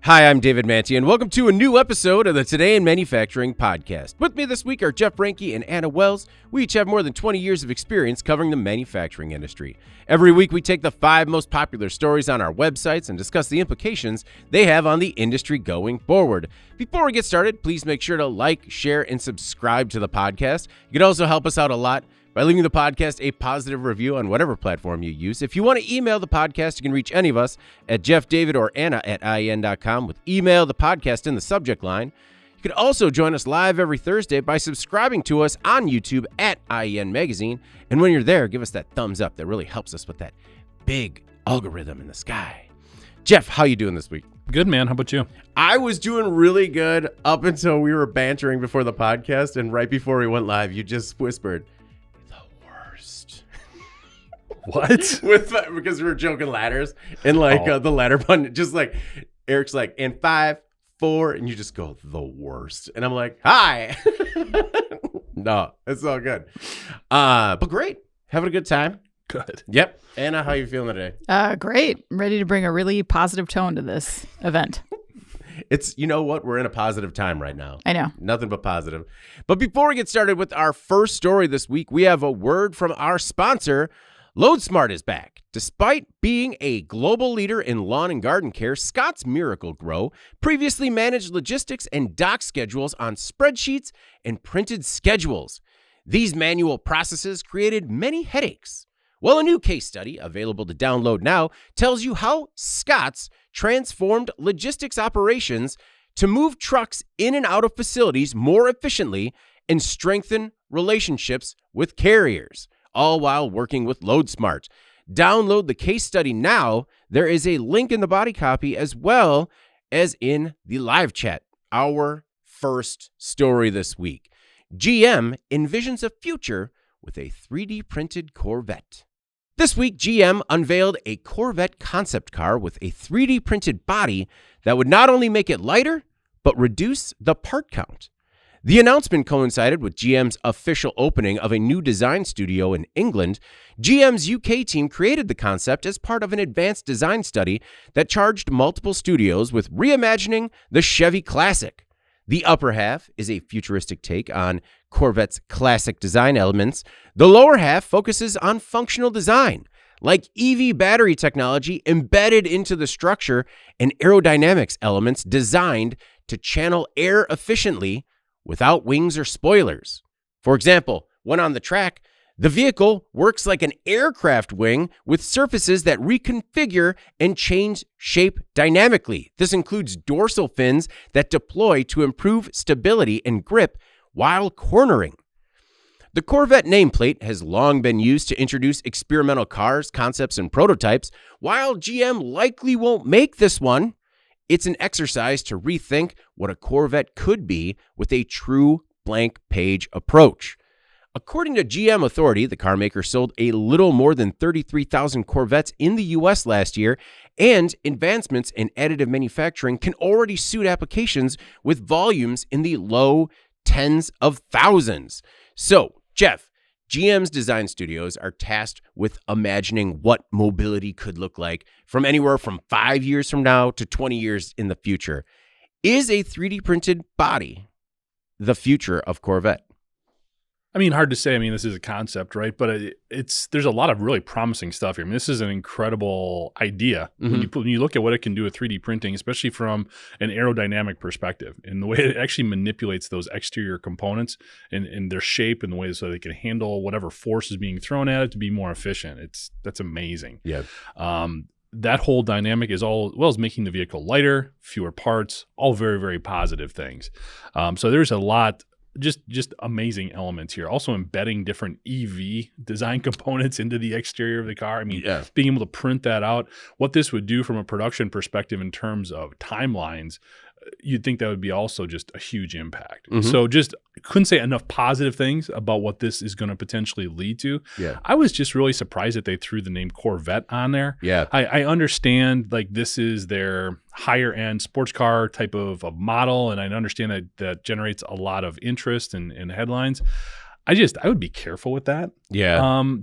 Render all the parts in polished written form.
Hi, I'm David Manti, and welcome to a new episode of the Today in Manufacturing podcast. With me this week are Jeff Ranke and Anna Wells. We each have more than 20 years of experience covering the manufacturing industry. Every week, we take the 5 most popular stories on our websites and discuss the implications they have on the industry going forward. Before we get started, please make sure to like, share, and subscribe to the podcast. You can also help us out a lot by leaving the podcast a positive review on whatever platform you use. If you want to email the podcast, you can reach any of us at Jeff, David, or Anna at IEN.com with email the podcast in the subject line. You can also join us live every Thursday by subscribing to us on YouTube at IEN Magazine. And when you're there, give us that thumbs up. That really helps us with that big algorithm in the sky. Jeff, how you doing this week? Good, man. How about you? I was doing really good up until we were bantering before the podcast. And right before we went live, you just whispered, what? Because we were joking ladders and the ladder button, just like Eric's like, in 5, 4, and you just go, the worst. And I'm like, hi. No, it's all good. But great. Having a good time. Good. Yep. Anna, how you feeling today? Great. I'm ready to bring a really positive tone to this event. It's, you know what? We're in a positive time right now. I know. Nothing but positive. But before we get started with our first story this week, we have a word from our sponsor. LoadSmart is back. Despite being a global leader in lawn and garden care, Scott's Miracle-Gro previously managed logistics and dock schedules on spreadsheets and printed schedules. These manual processes created many headaches. Well, a new case study, available to download now, tells you how Scott's transformed logistics operations to move trucks in and out of facilities more efficiently and strengthen relationships with carriers, all while working with LoadSmart. Download the case study now. There is a link in the body copy as well as in the live chat. Our first story this week. GM envisions a future with a 3D printed Corvette. This week, GM unveiled a Corvette concept car with a 3D printed body that would not only make it lighter, but reduce the part count. The announcement coincided with GM's official opening of a new design studio in England. GM's UK team created the concept as part of an advanced design study that charged multiple studios with reimagining the Chevy Classic. The upper half is a futuristic take on Corvette's classic design elements. The lower half focuses on functional design, like EV battery technology embedded into the structure and aerodynamics elements designed to channel air efficiently without wings or spoilers. For example, when on the track, the vehicle works like an aircraft wing with surfaces that reconfigure and change shape dynamically. This includes dorsal fins that deploy to improve stability and grip while cornering. The Corvette nameplate has long been used to introduce experimental cars, concepts, and prototypes. While GM likely won't make this one, it's an exercise to rethink what a Corvette could be with a true blank page approach. According to GM Authority, the car maker sold a little more than 33,000 Corvettes in the U.S. last year, and advancements in additive manufacturing can already suit applications with volumes in the low tens of thousands. So, Jeff, GM's design studios are tasked with imagining what mobility could look like from anywhere from 5 years from now to 20 years in the future. Is a 3D printed body the future of Corvette? I mean, hard to say. I mean, this is a concept, right? But there's a lot of really promising stuff here. I mean, this is an incredible idea when you look at what it can do with 3D printing, especially from an aerodynamic perspective, and the way it actually manipulates those exterior components and their shape and the way so they can handle whatever force is being thrown at it to be more efficient. That's amazing. Yeah. That whole dynamic is all well as making the vehicle lighter, fewer parts, all very, very positive things. So there's a lot. Just amazing elements here. Also embedding different EV design components into the exterior of the car. I mean, being able to print that out, what this would do from a production perspective in terms of timelines, you'd think that would be also just a huge impact. So just couldn't say enough positive things about what this is going to potentially lead to. Yeah. I was just really surprised that they threw the name Corvette on there. Yeah. I understand like this is their higher end sports car type of model, and I understand that generates a lot of interest and headlines. I would be careful with that. Yeah.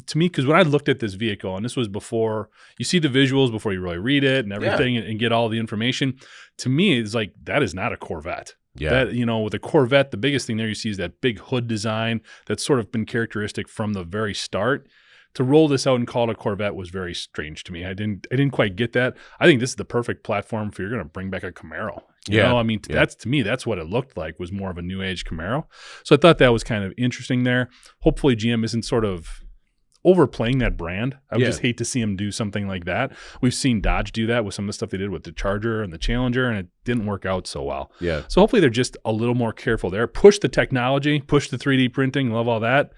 To me, because when I looked at this vehicle, and this was before you see the visuals, before you really read it and everything, and get all the information. To me, it's like that is not a Corvette. Yeah. That, with a Corvette, the biggest thing there you see is that big hood design that's sort of been characteristic from the very start. To roll this out and call it a Corvette was very strange to me. I didn't quite get that. I think this is the perfect platform for you're going to bring back a Camaro. You know, I mean, that's to me, that's what it looked like, was more of a new age Camaro. So I thought that was kind of interesting there. Hopefully GM isn't sort of overplaying that brand. I would just hate to see them do something like that. We've seen Dodge do that with some of the stuff they did with the Charger and the Challenger, and it didn't work out so well. Yeah. So hopefully they're just a little more careful there. Push the technology, push the 3D printing, love all that.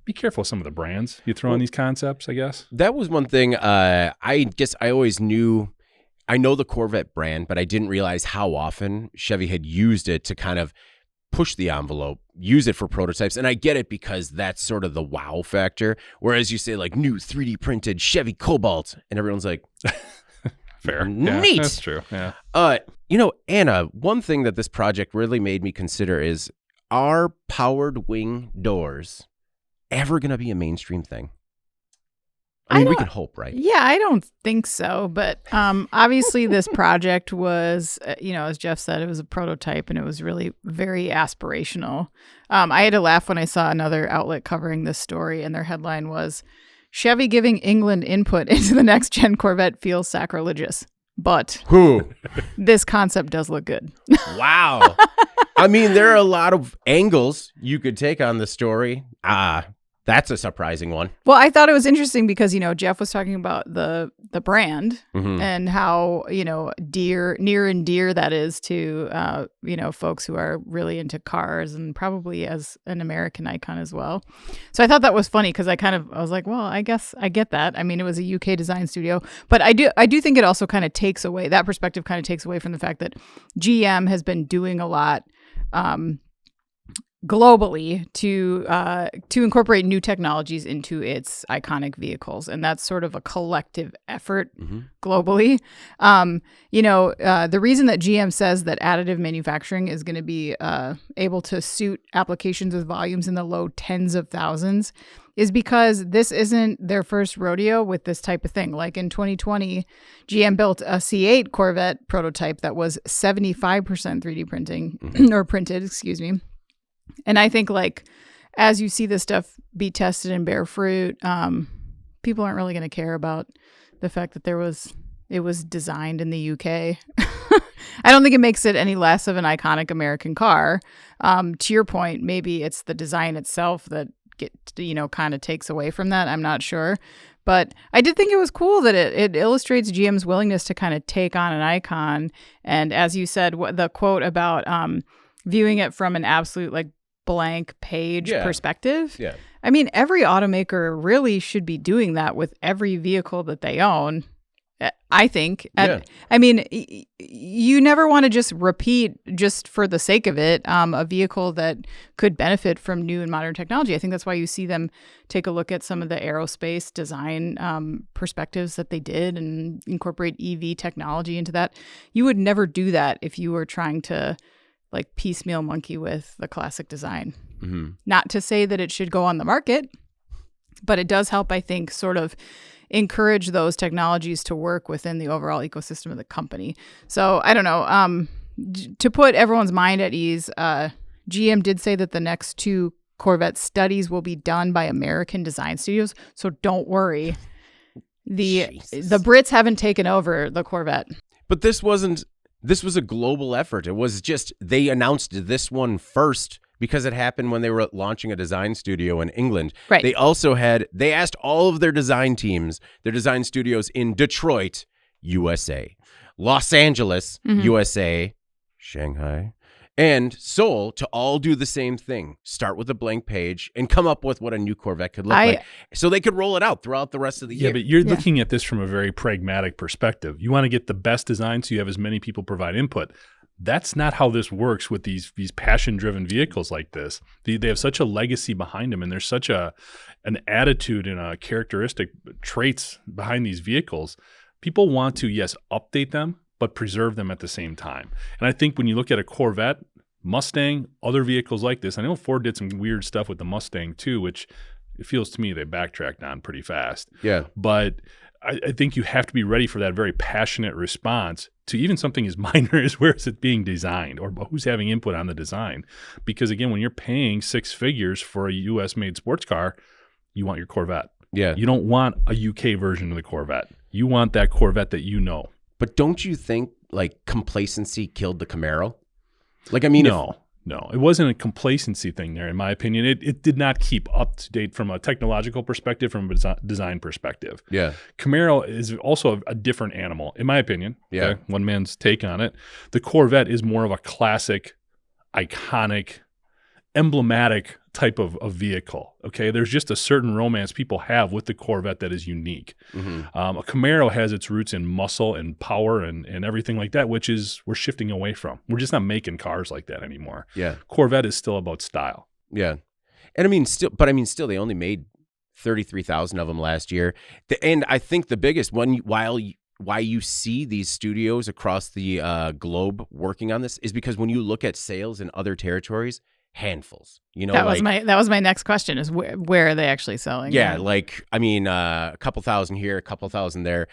Be careful with some of the brands you throw in these concepts, I guess. That was one thing I guess I always knew. I know the Corvette brand, but I didn't realize how often Chevy had used it to kind of push the envelope, use it for prototypes. And I get it because that's sort of the wow factor. Whereas you say like new 3D printed Chevy Cobalt and everyone's like, fair. Neat. Yeah, that's true. Yeah. Anna, one thing that this project really made me consider is, are powered wing doors ever going to be a mainstream thing? I mean, we can hope, right? Yeah, I don't think so. But obviously this project was, as Jeff said, it was a prototype and it was really very aspirational. I had to laugh when I saw another outlet covering this story, and their headline was, Chevy giving England input into the next gen Corvette feels sacrilegious. But this concept does look good. Wow. I mean, there are a lot of angles you could take on the story. That's a surprising one. Well, I thought it was interesting because, Jeff was talking about the brand and how, near and dear that is to, folks who are really into cars, and probably as an American icon as well. So I thought that was funny because I was like, well, I guess I get that. I mean, it was a UK design studio, but I do think it also kind of takes away, that perspective kind of takes away from the fact that GM has been doing a lot globally to incorporate new technologies into its iconic vehicles, and that's sort of a collective effort globally. The reason that GM says that additive manufacturing is going to be able to suit applications with volumes in the low tens of thousands is because this isn't their first rodeo with this type of thing. Like in 2020, GM built a C8 Corvette prototype that was 75% 3D printing or printed, excuse me. And I think, like, as you see this stuff be tested and bear fruit, people aren't really going to care about the fact that it was designed in the UK. I don't think it makes it any less of an iconic American car. To your point, maybe it's the design itself that kind of takes away from that. I'm not sure. But I did think it was cool that it illustrates GM's willingness to kind of take on an icon. And as you said, the quote about viewing it from an absolute, like, blank page perspective. Yeah. I mean, every automaker really should be doing that with every vehicle that they own, I think. I mean, you never want to just repeat, just for the sake of it, a vehicle that could benefit from new and modern technology. I think that's why you see them take a look at some of the aerospace design perspectives that they did and incorporate EV technology into that. You would never do that if you were trying to, like, piecemeal monkey with the classic design. Not to say that it should go on the market, but it does help, I think, sort of encourage those technologies to work within the overall ecosystem of the company. So I don't know. To put everyone's mind at ease, GM did say that the next 2 Corvette studies will be done by American design studios. So don't worry. The Brits haven't taken over the Corvette. But this was a global effort. It was just, they announced this one first because it happened when they were launching a design studio in England. Right. They asked all of their design teams, their design studios in Detroit, USA, Los Angeles, USA, Shanghai, and Seoul to all do the same thing. Start with a blank page and come up with what a new Corvette could look like, so they could roll it out throughout the rest of the year. Yeah, but you're looking at this from a very pragmatic perspective. You want to get the best design so you have as many people provide input. That's not how this works with these passion-driven vehicles like this. They have such a legacy behind them, and there's such an attitude and a characteristic traits behind these vehicles. People want to, yes, update them, but preserve them at the same time. And I think when you look at a Corvette, Mustang, other vehicles like this. I know Ford did some weird stuff with the Mustang too, which it feels to me they backtracked on pretty fast. Yeah. But I think you have to be ready for that very passionate response to even something as minor as where is it being designed or who's having input on the design. Because again, when you're paying six figures for a U.S. made sports car, you want your Corvette. Yeah. You don't want a UK version of the Corvette. You want that Corvette that you know. But don't you think like complacency killed the Camaro? Like, I mean, No, it wasn't a complacency thing there, in my opinion. It did not keep up to date from a technological perspective, from a design perspective. Yeah. Camaro is also a different animal, in my opinion. Yeah. Okay? One man's take on it. The Corvette is more of a classic, iconic, emblematic type of vehicle. Okay, there's just a certain romance people have with the Corvette that is unique. Mm-hmm. A Camaro has its roots in muscle and power and everything like that, which is we're shifting away from. We're just not making cars like that anymore. Yeah. Corvette is still about style. Yeah. And I mean, still, they only made 33,000 of them last year. And I think the biggest one, why you see these studios across the globe working on this is because when you look at sales in other territories, handfuls, that was my next question is where are they actually selling? Yeah. Like, I mean, a couple thousand here, a couple thousand there.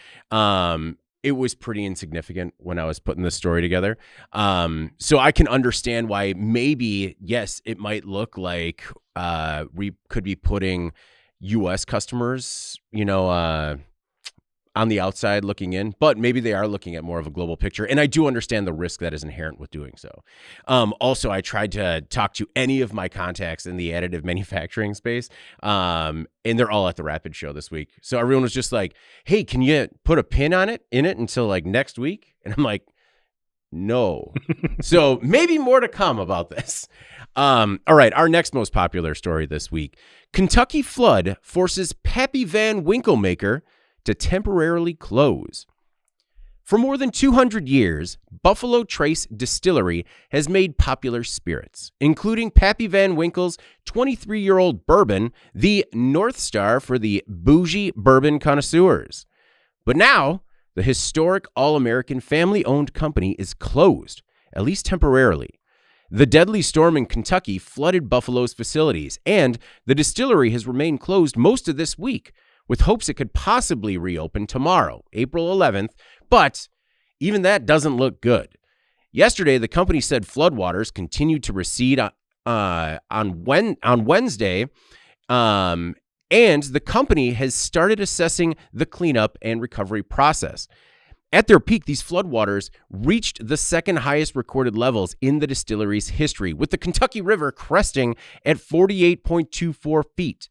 It was pretty insignificant when I was putting this story together. So I can understand why maybe, yes, it might look like we could be putting U.S. customers, on the outside looking in, but maybe they are looking at more of a global picture. And I do understand the risk that is inherent with doing so. Also, I tried to talk to any of my contacts in the additive manufacturing space, and they're all at the Rapid show this week. So everyone was just like, hey, can you put a pin in it until like next week? And I'm like, no. So maybe more to come about this. All right, our next most popular story this week. Kentucky flood forces Pappy Van Winkle maker to temporarily close. For more than 200 years, Buffalo Trace Distillery has made popular spirits, including Pappy Van Winkle's 23-year-old bourbon, the North Star for the bougie bourbon connoisseurs. But now, the historic all-American family-owned company is closed, at least temporarily. The deadly storm in Kentucky flooded Buffalo's facilities, and the distillery has remained closed most of this week, with hopes it could possibly reopen tomorrow, April 11th, but even that doesn't look good. Yesterday, the company said floodwaters continued to recede on Wednesday, and the company has started assessing the cleanup and recovery process. At their peak, these floodwaters reached the second highest recorded levels in the distillery's history, with the Kentucky River cresting at 48.24 feet.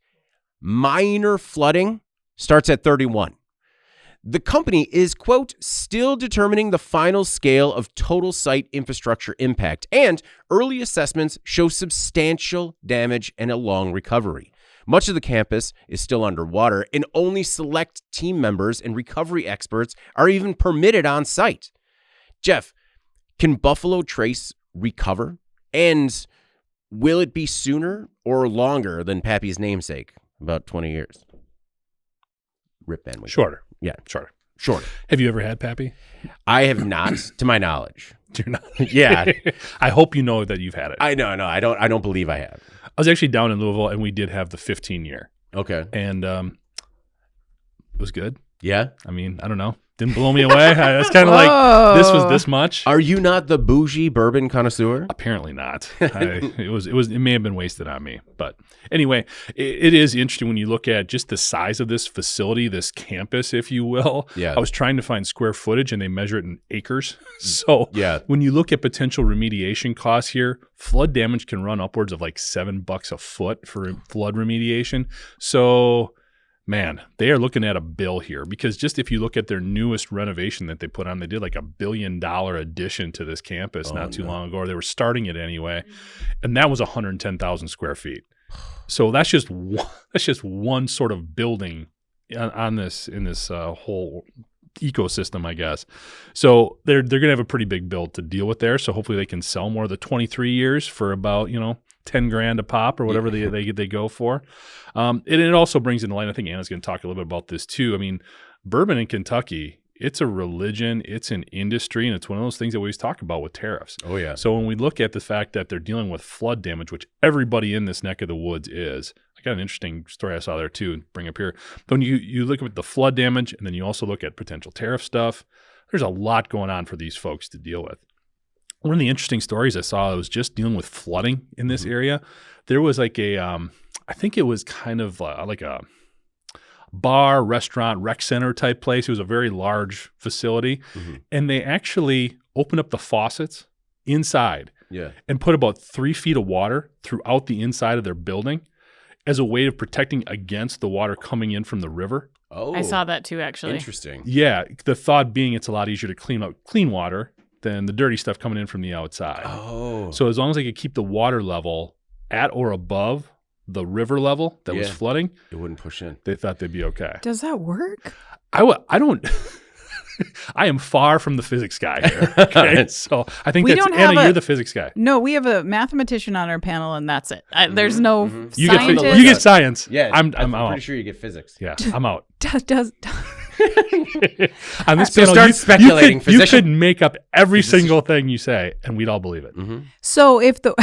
Minor flooding starts at 31. The company is, quote, still determining the final scale of total site infrastructure impact, and early assessments show substantial damage and a long recovery. Much of the campus is still underwater, and only select team members and recovery experts are even permitted on site. Jeff, can Buffalo Trace recover? And will it be sooner or longer than Pappy's namesake? About 20 years. Rip Van Winkle. Shorter. Yeah. Shorter. Have you ever had Pappy? I have not, to my knowledge. You're not. Yeah. I hope you know that you've had it. I know. I don't believe I have. I was actually down in Louisville, and we did have the 15-year. Okay. And it was good. Yeah? I mean, I don't know. Didn't blow me away. It's kind of like, this was this much. Are you not the bougie bourbon connoisseur? Apparently not. It may have been wasted on me. But anyway, it is interesting when you look at just the size of this facility, this campus, if you will. Yeah. I was trying to find square footage, and they measure it in acres. So yeah. When you look at potential remediation costs here, flood damage can run upwards of like $7 a foot for flood remediation. So man, they are looking at a bill here, because just if you look at their newest renovation that they put on, they did like $1 billion addition to this campus not too long ago, or they were starting it anyway, and that was 110,000 square feet. So that's just one sort of building in this whole ecosystem, I guess. So they're going to have a pretty big bill to deal with there. So hopefully they can sell more of the 23 years for about $10,000 a pop or whatever they go for. And it also brings into light, I think Anna's going to talk a little bit about this too. I mean, bourbon in Kentucky it's a religion, it's an industry, and it's one of those things that we always talk about with tariffs. Oh, yeah. So when we look at the fact that they're dealing with flood damage, which everybody in this neck of the woods is, I got an interesting story I saw there too, and bring up here. But when you look at the flood damage, and then you also look at potential tariff stuff, there's a lot going on for these folks to deal with. One of the interesting stories I saw was just dealing with flooding in this area. There was like a, I think it was kind of like a bar, restaurant, rec center type place. It was a very large facility. And they actually opened up the faucets inside and put about 3 feet of water throughout the inside of their building as a way of protecting against the water coming in from the river. Oh, I saw that too, actually. Interesting. Yeah. The thought being it's a lot easier to clean out clean water than the dirty stuff coming in from the outside. Oh. So as long as they could keep the water level at or above the river level that was flooding, it wouldn't push in. They thought they'd be okay. Does that work? I don't. I am far from the physics guy here. Okay, so I think that's Anna. You're the physics guy. No, we have a mathematician on our panel, and that's it. There's no You scientist. you get science. Yeah, I'm pretty sure you get physics. Yeah, I'm out. Does On this So panel, start speculating, you physician. could make up every single thing you say, and we'd all believe it. So if the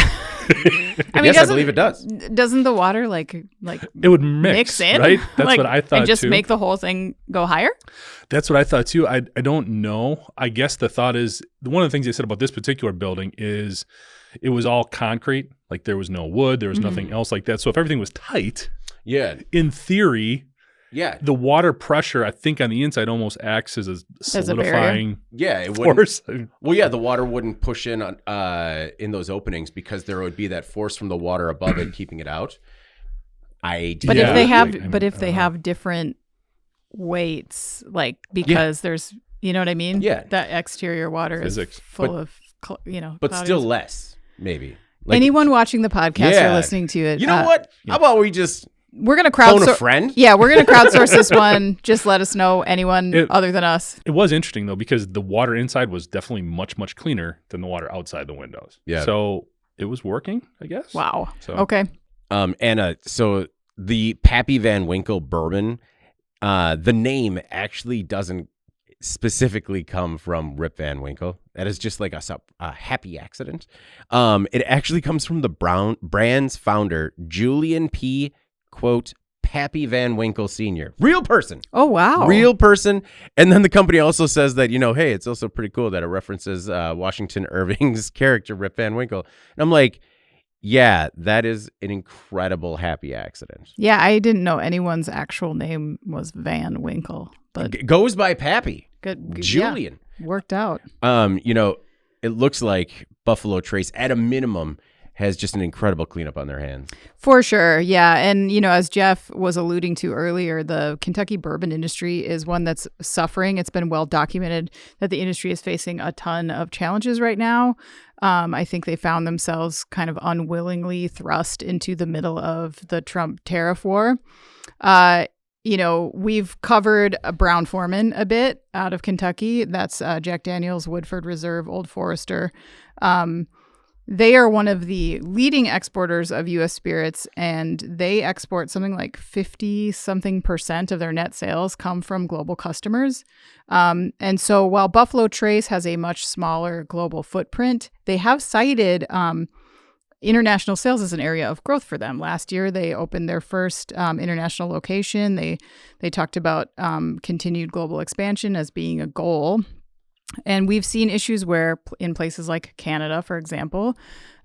I mean, Yes, I believe it does. Doesn't the water like It would mix in, right? That's like, what I thought and just too. make the whole thing go higher? That's what I thought too. I don't know. I guess the thought is one of the things they said about this particular building is it was all concrete. Like there was no wood, there was nothing else like that. So if everything was tight, in theory, the water pressure I think on the inside almost acts as a solidifying it force. Well, the water wouldn't push in on in those openings because there would be that force from the water above it keeping it out. But if they have different weights, like because there's, you know what I mean? Yeah. That exterior water Physics. is full of, but cloudiness. still less, maybe. Like, anyone watching the podcast or listening to it, you know what? How about we just we're gonna phone a friend? Yeah, we're gonna crowdsource this one. Just let us know anyone other than us. It was interesting though because the water inside was definitely much cleaner than the water outside the windows. Yeah. So it was working, I guess. Wow. So. Okay. Anna, so the Pappy Van Winkle bourbon, the name actually doesn't specifically come from Rip Van Winkle. That is just like a happy accident. It actually comes from the brand's founder, Julian P. quote, Pappy Van Winkle Sr. Real person. Oh, wow. Real person. And then the company also says that, hey, it's also pretty cool that it references Washington Irving's character, Rip Van Winkle. And I'm like, yeah, that is an incredible happy accident. Yeah, I didn't know anyone's actual name was Van Winkle, but goes by Pappy. Good. Julian. Yeah, worked out. It looks like Buffalo Trace, at a minimum, has just an incredible cleanup on their hands. For sure, yeah. And, as Jeff was alluding to earlier, the Kentucky bourbon industry is one that's suffering. It's been well documented that the industry is facing a ton of challenges right now. I think they found themselves kind of unwillingly thrust into the middle of the Trump tariff war. We've covered Brown-Forman a bit out of Kentucky. That's Jack Daniel's, Woodford Reserve, Old Forester. They are one of the leading exporters of U.S. spirits, and they export something like 50-something% of their net sales come from global customers. And so while Buffalo Trace has a much smaller global footprint, they have cited international sales as an area of growth for them. Last year, they opened their first international location. They talked about continued global expansion as being a goal. And we've seen issues where in places like Canada, for example,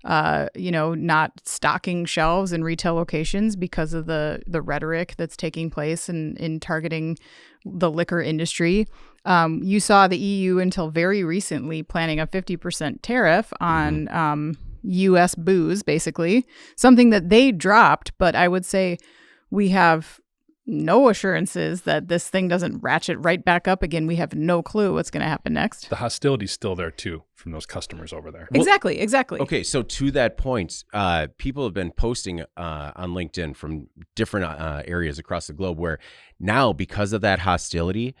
not stocking shelves in retail locations because of the rhetoric that's taking place in targeting the liquor industry. You saw the EU until very recently planning a 50% tariff on U.S. booze, basically, something that they dropped. But I would say we have no assurances that this thing doesn't ratchet right back up again. We have no clue what's going to happen next. The hostility's still there too from those customers over there. Exactly. Okay, so to that point, people have been posting on LinkedIn from different areas across the globe where now, because of that hostility,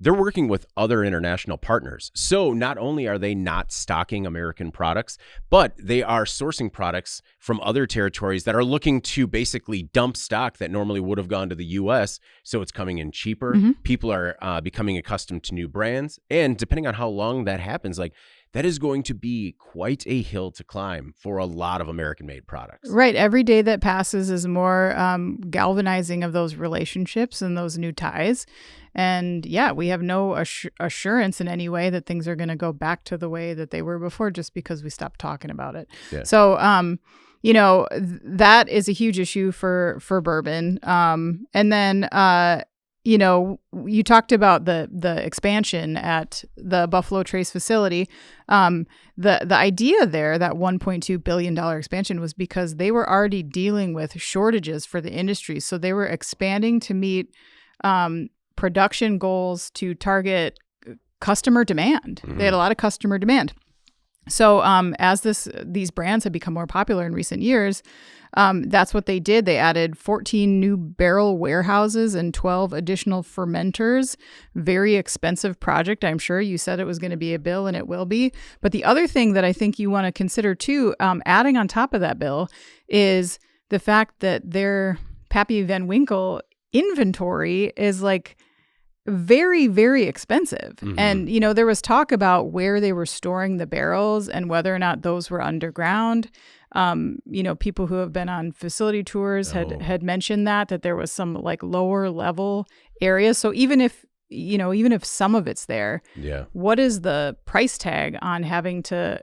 they're working with other international partners. So not only are they not stocking American products, but they are sourcing products from other territories that are looking to basically dump stock that normally would have gone to the U.S. So it's coming in cheaper. People are becoming accustomed to new brands. And depending on how long that happens, like, that is going to be quite a hill to climb for a lot of American-made products. Right. Every day that passes is more galvanizing of those relationships and those new ties. And yeah, we have no assurance in any way that things are going to go back to the way that they were before just because we stopped talking about it. Yeah. So, that is a huge issue for bourbon. And then, you talked about the expansion at the Buffalo Trace facility. The idea there, that $1.2 billion expansion, was because they were already dealing with shortages for the industry. So they were expanding to meet production goals to target customer demand. They had a lot of customer demand. So as these brands have become more popular in recent years, that's what they did. They added 14 new barrel warehouses and 12 additional fermenters. Very expensive project, I'm sure. You said it was going to be a bill, and it will be. But the other thing that I think you want to consider too, adding on top of that bill, is the fact that their Pappy Van Winkle inventory is like very, very expensive. And, there was talk about where they were storing the barrels and whether or not those were underground. People who have been on facility tours had mentioned that there was some like lower level areas. So even if some of it's there, what is the price tag on having to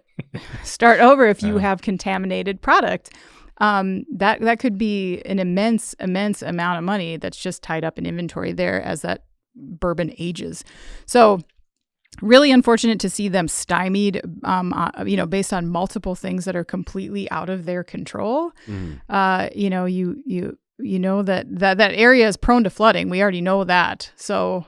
start over if you have contaminated product? That could be an immense amount of money that's just tied up in inventory there as that bourbon ages. So really unfortunate to see them stymied, based on multiple things that are completely out of their control. That area is prone to flooding. We already know that. So,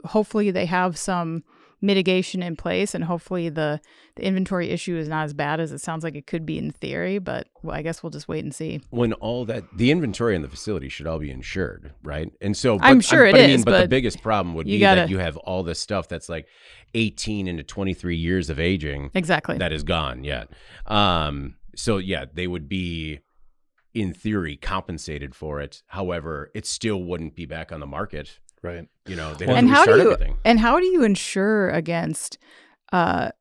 hopefully they have some mitigation in place, and hopefully the inventory issue is not as bad as it sounds like it could be in theory, but I guess we'll just wait and see. When all that, the inventory in the facility should all be insured, right? And so I'm sure it is, but the biggest problem would be that you have all this stuff that's like 18 into 23 years of aging. Exactly. That is gone yet. So yeah, they would be, in theory, compensated for it. However, it still wouldn't be back on the market. Right. They'd have to restart everything. And how do you insure against a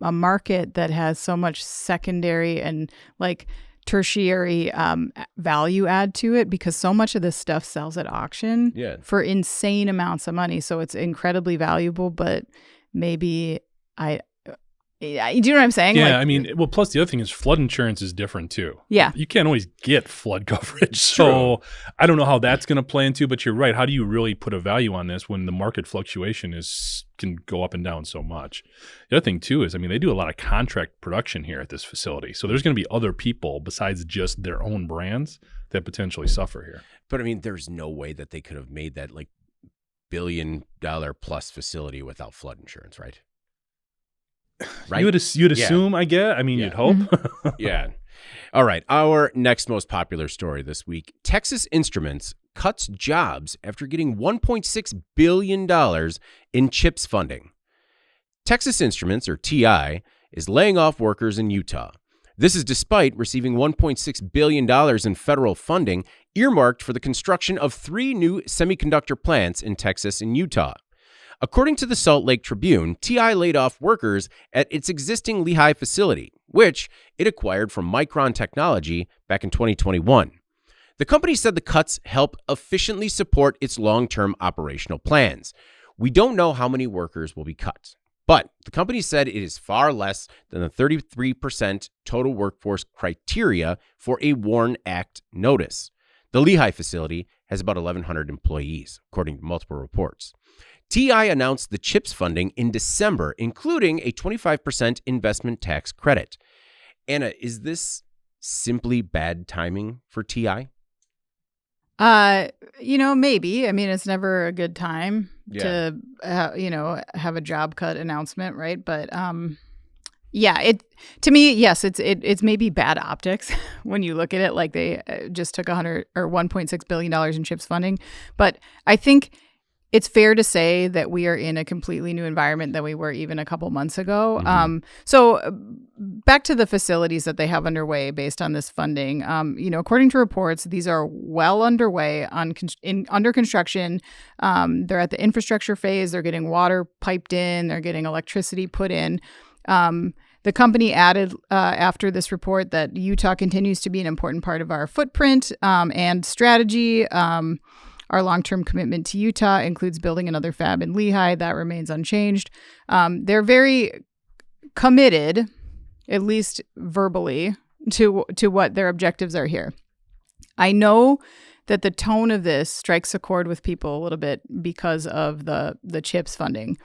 market that has so much secondary and like tertiary value add to it? Because so much of this stuff sells at auction for insane amounts of money. So it's incredibly valuable, but maybe do you know what I'm saying? Yeah, plus the other thing is flood insurance is different too. Yeah. You can't always get flood coverage. So I don't know how that's going to play into, but you're right. How do you really put a value on this when the market fluctuation can go up and down so much? The other thing too is, they do a lot of contract production here at this facility. So there's going to be other people besides just their own brands that potentially suffer here. But there's no way that they could have made that like $1 billion plus facility without flood insurance, right? Right? You'd assume, I guess. You'd hope. Yeah. All right. Our next most popular story this week: Texas Instruments cuts jobs after getting $1.6 billion in CHIPS funding. Texas Instruments, or TI, is laying off workers in Utah. This is despite receiving $1.6 billion in federal funding earmarked for the construction of 3 new semiconductor plants in Texas and Utah. According to the Salt Lake Tribune, TI laid off workers at its existing Lehigh facility, which it acquired from Micron Technology back in 2021. The company said the cuts help efficiently support its long-term operational plans. We don't know how many workers will be cut, but the company said it is far less than the 33% total workforce criteria for a WARN Act notice. The Lehigh facility has about 1,100 employees, according to multiple reports. TI announced the CHIPS funding in December, including a 25% investment tax credit. Anna, is this simply bad timing for TI? Maybe. It's never a good time to, have a job cut announcement, right? But to me, yes, it's maybe bad optics when you look at it. Like they just took $1.6 billion in CHIPS funding, but I think it's fair to say that we are in a completely new environment than we were even a couple months ago. So back to the facilities that they have underway based on this funding. According to reports, these are well underway under construction. They're at the infrastructure phase. They're getting water piped in. They're getting electricity put in. The company added after this report that Utah continues to be an important part of our footprint and strategy. Our long-term commitment to Utah includes building another fab in Lehigh. That remains unchanged. They're very committed, at least verbally, to what their objectives are here. I know that the tone of this strikes a chord with people a little bit because of the CHIPS funding.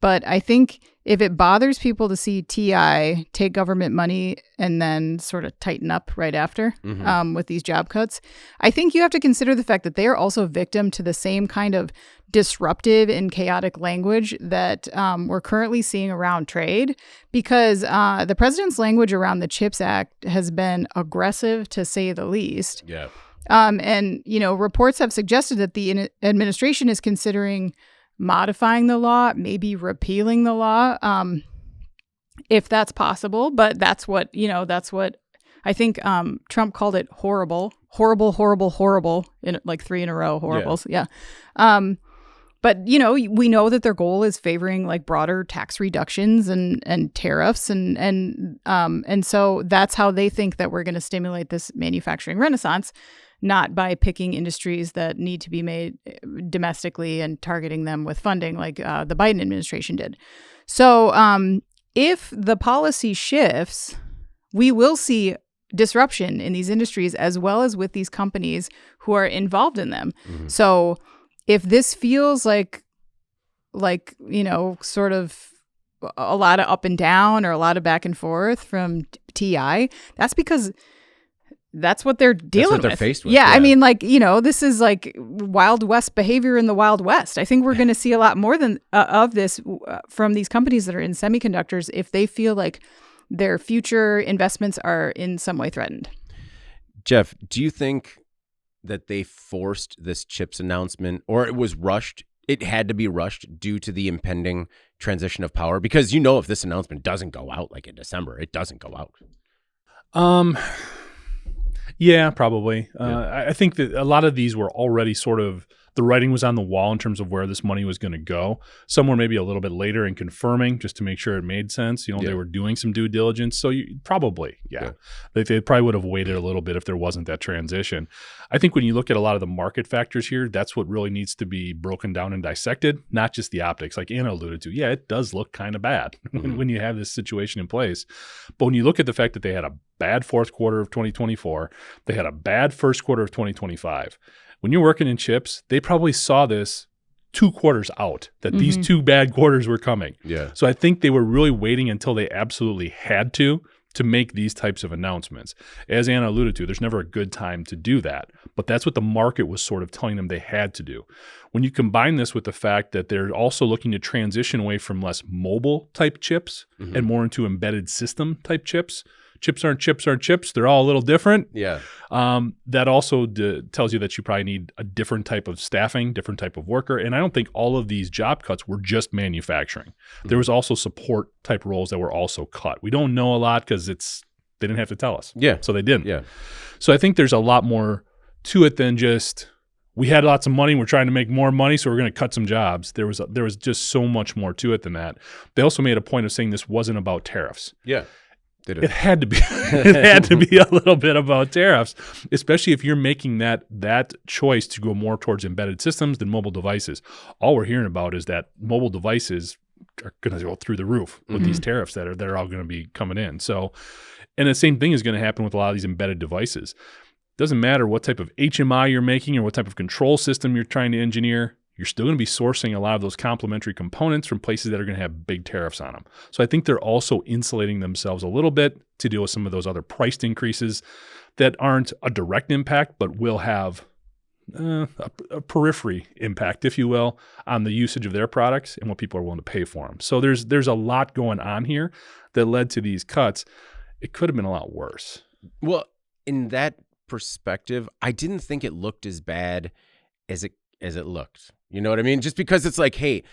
But I think if it bothers people to see TI take government money and then sort of tighten up right after with these job cuts, I think you have to consider the fact that they are also victim to the same kind of disruptive and chaotic language that we're currently seeing around trade, because the president's language around the CHIPS Act has been aggressive, to say the least. Yeah. Reports have suggested that the administration is considering modifying the law, maybe repealing the law, if that's possible. But that's what I think Trump called it horrible, in like 3 in a row, horribles. Yeah. But, we know that their goal is favoring like broader tax reductions and tariffs. And so that's how they think that we're going to stimulate this manufacturing renaissance, not by picking industries that need to be made domestically and targeting them with funding like the Biden administration did. So if the policy shifts, we will see disruption in these industries as well as with these companies who are involved in them. So if this feels like sort of a lot of up and down or a lot of back and forth from TI, that's because that's what they're dealing with. That's what they're faced with. Yeah, I mean, this is like Wild West behavior in the Wild West. I think we're going to see a lot more than of this from these companies that are in semiconductors if they feel like their future investments are in some way threatened. Jeff, do you think that they forced this CHIPS announcement, or it was rushed? It had to be rushed due to the impending transition of power? Because if this announcement doesn't go out like in December, it doesn't go out. Yeah, probably. I think that a lot of these were already sort of, the writing was on the wall in terms of where this money was going to go. Some were maybe a little bit later in confirming just to make sure it made sense. They were doing some due diligence. So probably. They probably would have waited a little bit if there wasn't that transition. I think when you look at a lot of the market factors here, that's what really needs to be broken down and dissected, not just the optics. Like Anna alluded to, it does look kind of bad when you have this situation in place. But when you look at the fact that they had a bad fourth quarter of 2024, they had a bad first quarter of 2025. When you're working in chips, they probably saw this 2 quarters out, that these 2 bad quarters were coming. Yeah. So I think they were really waiting until they absolutely had to make these types of announcements. As Anna alluded to, there's never a good time to do that. But that's what the market was sort of telling them they had to do. When you combine this with the fact that they're also looking to transition away from less mobile type chips and more into embedded system type chips. Chips aren't chips. They're all a little different. Yeah. That also tells you that you probably need a different type of staffing, different type of worker. And I don't think all of these job cuts were just manufacturing. There was also support type roles that were also cut. We don't know a lot because they didn't have to tell us. Yeah. So they didn't. Yeah. So I think there's a lot more to it than just, we had lots of money, we're trying to make more money, so we're going to cut some jobs. There was just so much more to it than that. They also made a point of saying this wasn't about tariffs. Yeah. It had to be. It had to be a little bit about tariffs, especially if you're making that choice to go more towards embedded systems than mobile devices. All we're hearing about is that mobile devices are going to go through the roof with these tariffs that are all going to be coming in. So, and the same thing is going to happen with a lot of these embedded devices. Doesn't matter what type of HMI you're making or what type of control system you're trying to engineer. You're still going to be sourcing a lot of those complementary components from places that are going to have big tariffs on them. So I think they're also insulating themselves a little bit to deal with some of those other price increases that aren't a direct impact, but will have a periphery impact, if you will, on the usage of their products and what people are willing to pay for them. So there's a lot going on here that led to these cuts. It could have been a lot worse. Well, in that perspective, I didn't think it looked as bad as it looked. You know what I mean? Just because it's like, hey,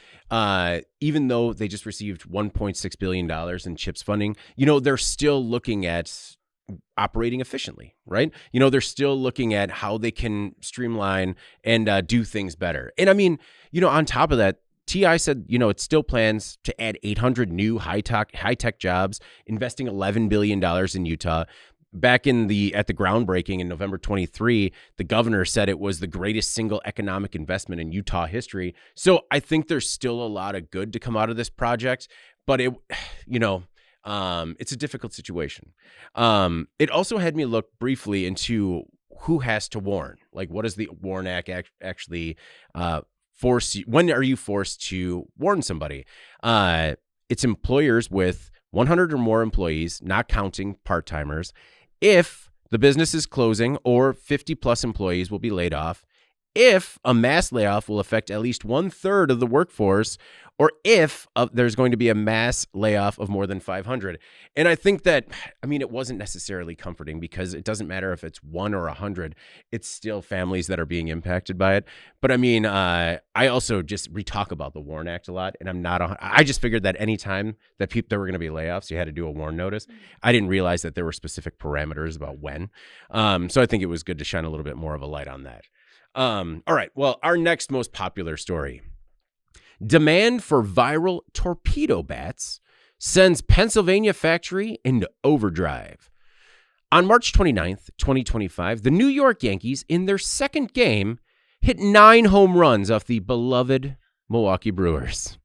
even though they just received $1.6 billion in CHIPS funding, they're still looking at operating efficiently, right? They're still looking at how they can streamline and do things better. And I mean, on top of that, TI said, it still plans to add 800 new high-tech jobs, investing $11 billion in Utah. Back at the groundbreaking in November 23, the governor said it was the greatest single economic investment in Utah history. So I think there's still a lot of good to come out of this project, but it's a difficult situation. It also had me look briefly into who has to warn. Like, what does the WARN Act actually force you? When are you forced to warn somebody? It's employers with 100 or more employees, not counting part-timers. If the business is closing or 50 plus employees will be laid off, if a mass layoff will affect at least 1/3 of the workforce, or if there's going to be a mass layoff of more than 500. And I think that, it wasn't necessarily comforting because it doesn't matter if it's 1 or 100, it's still families that are being impacted by it. But I also we talk about the WARN Act a lot, and I just figured that anytime that there were going to be layoffs, you had to do a WARN notice. I didn't realize that there were specific parameters about when. So I think it was good to shine a little bit more of a light on that. All right. Well, our next most popular story. Demand for viral torpedo bats sends Pennsylvania factory into overdrive. On March 29th, 2025, the New York Yankees, in their second game, hit 9 home runs off the beloved Milwaukee Brewers.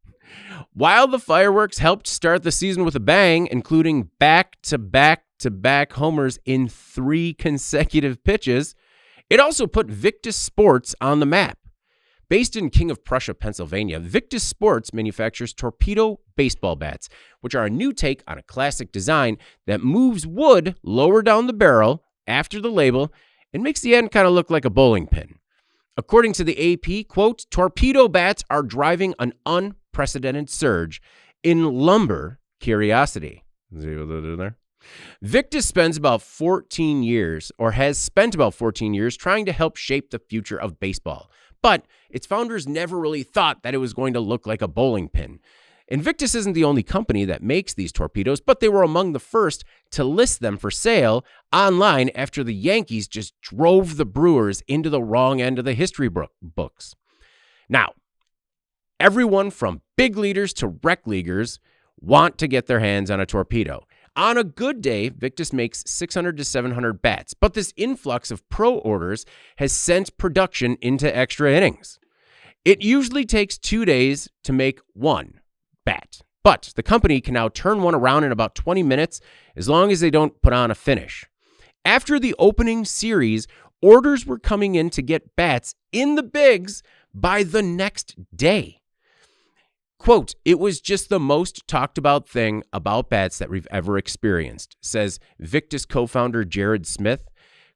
While the fireworks helped start the season with a bang, including back-to-back-to-back homers in 3 consecutive pitches, it also put Victus Sports on the map. Based in King of Prussia, Pennsylvania, Victus Sports manufactures Torpedo baseball bats, which are a new take on a classic design that moves wood lower down the barrel after the label and makes the end kind of look like a bowling pin. According to the AP, quote, Torpedo bats are driving an unprecedented surge in lumber curiosity. See what they do there? Victus spends about 14 years, or has spent about 14 years, trying to help shape the future of baseball. But its founders never really thought that it was going to look like a bowling pin. Invictus isn't the only company that makes these torpedoes, but they were among the first to list them for sale online after the Yankees just drove the Brewers into the wrong end of the history books. Now, everyone from big leaguers to rec leaguers want to get their hands on a torpedo. On a good day, Victus makes 600 to 700 bats, but this influx of pro orders has sent production into extra innings. It usually takes 2 days to make one bat, but the company can now turn one around in about 20 minutes as long as they don't put on a finish. After the opening series, orders were coming in to get bats in the bigs by the next day. Quote, it was just the most talked about thing about bats that we've ever experienced, says Victus co-founder Jared Smith.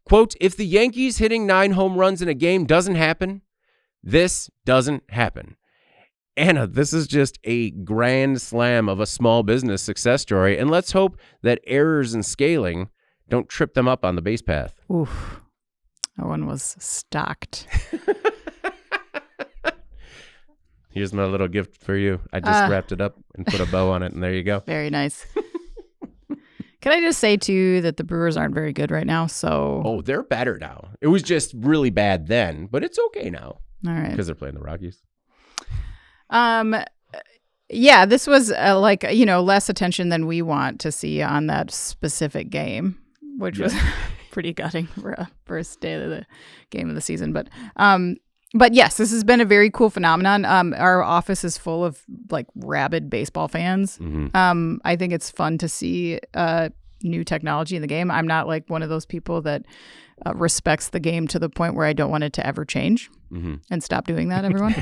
Quote, if the Yankees hitting 9 home runs in a game doesn't happen, this doesn't happen. Anna, this is just a grand slam of a small business success story, and let's hope that errors in scaling don't trip them up on the base path. Oof. That one was stocked. Here's my little gift for you. I just wrapped it up and put a bow on it, and there you go. Very nice. Can I just say, too, that the Brewers aren't very good right now, so... Oh, they're better now. It was just really bad then, but it's okay now. All right. Because they're playing the Rockies. Yeah, this was less attention than we want to see on that specific game, which was pretty gutting for a first day of the game of the season. But yes, this has been a very cool phenomenon. Our office is full of rabid baseball fans. Mm-hmm. I think it's fun to see new technology in the game. I'm not one of those people that respects the game to the point where I don't want it to ever change. Mm-hmm. And stop doing that, everyone.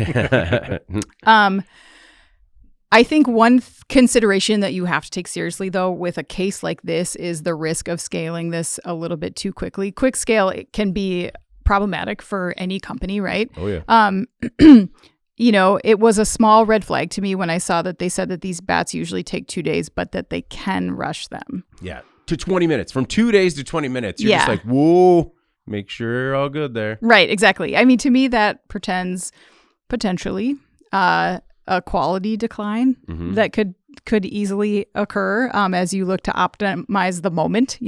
I think one consideration that you have to take seriously, though, with a case like this is the risk of scaling this a little bit too quickly. Quick scale, it can be problematic for any company, right? Oh, yeah. It was a small red flag to me when I saw that they said that these bats usually take 2 days, but that they can rush them. Yeah, to 20 minutes. From 2 days to 20 minutes. You're just whoa, make sure you're all good there. Right, exactly. I mean, to me, that portends potentially a quality decline that could easily occur as you look to optimize the moment.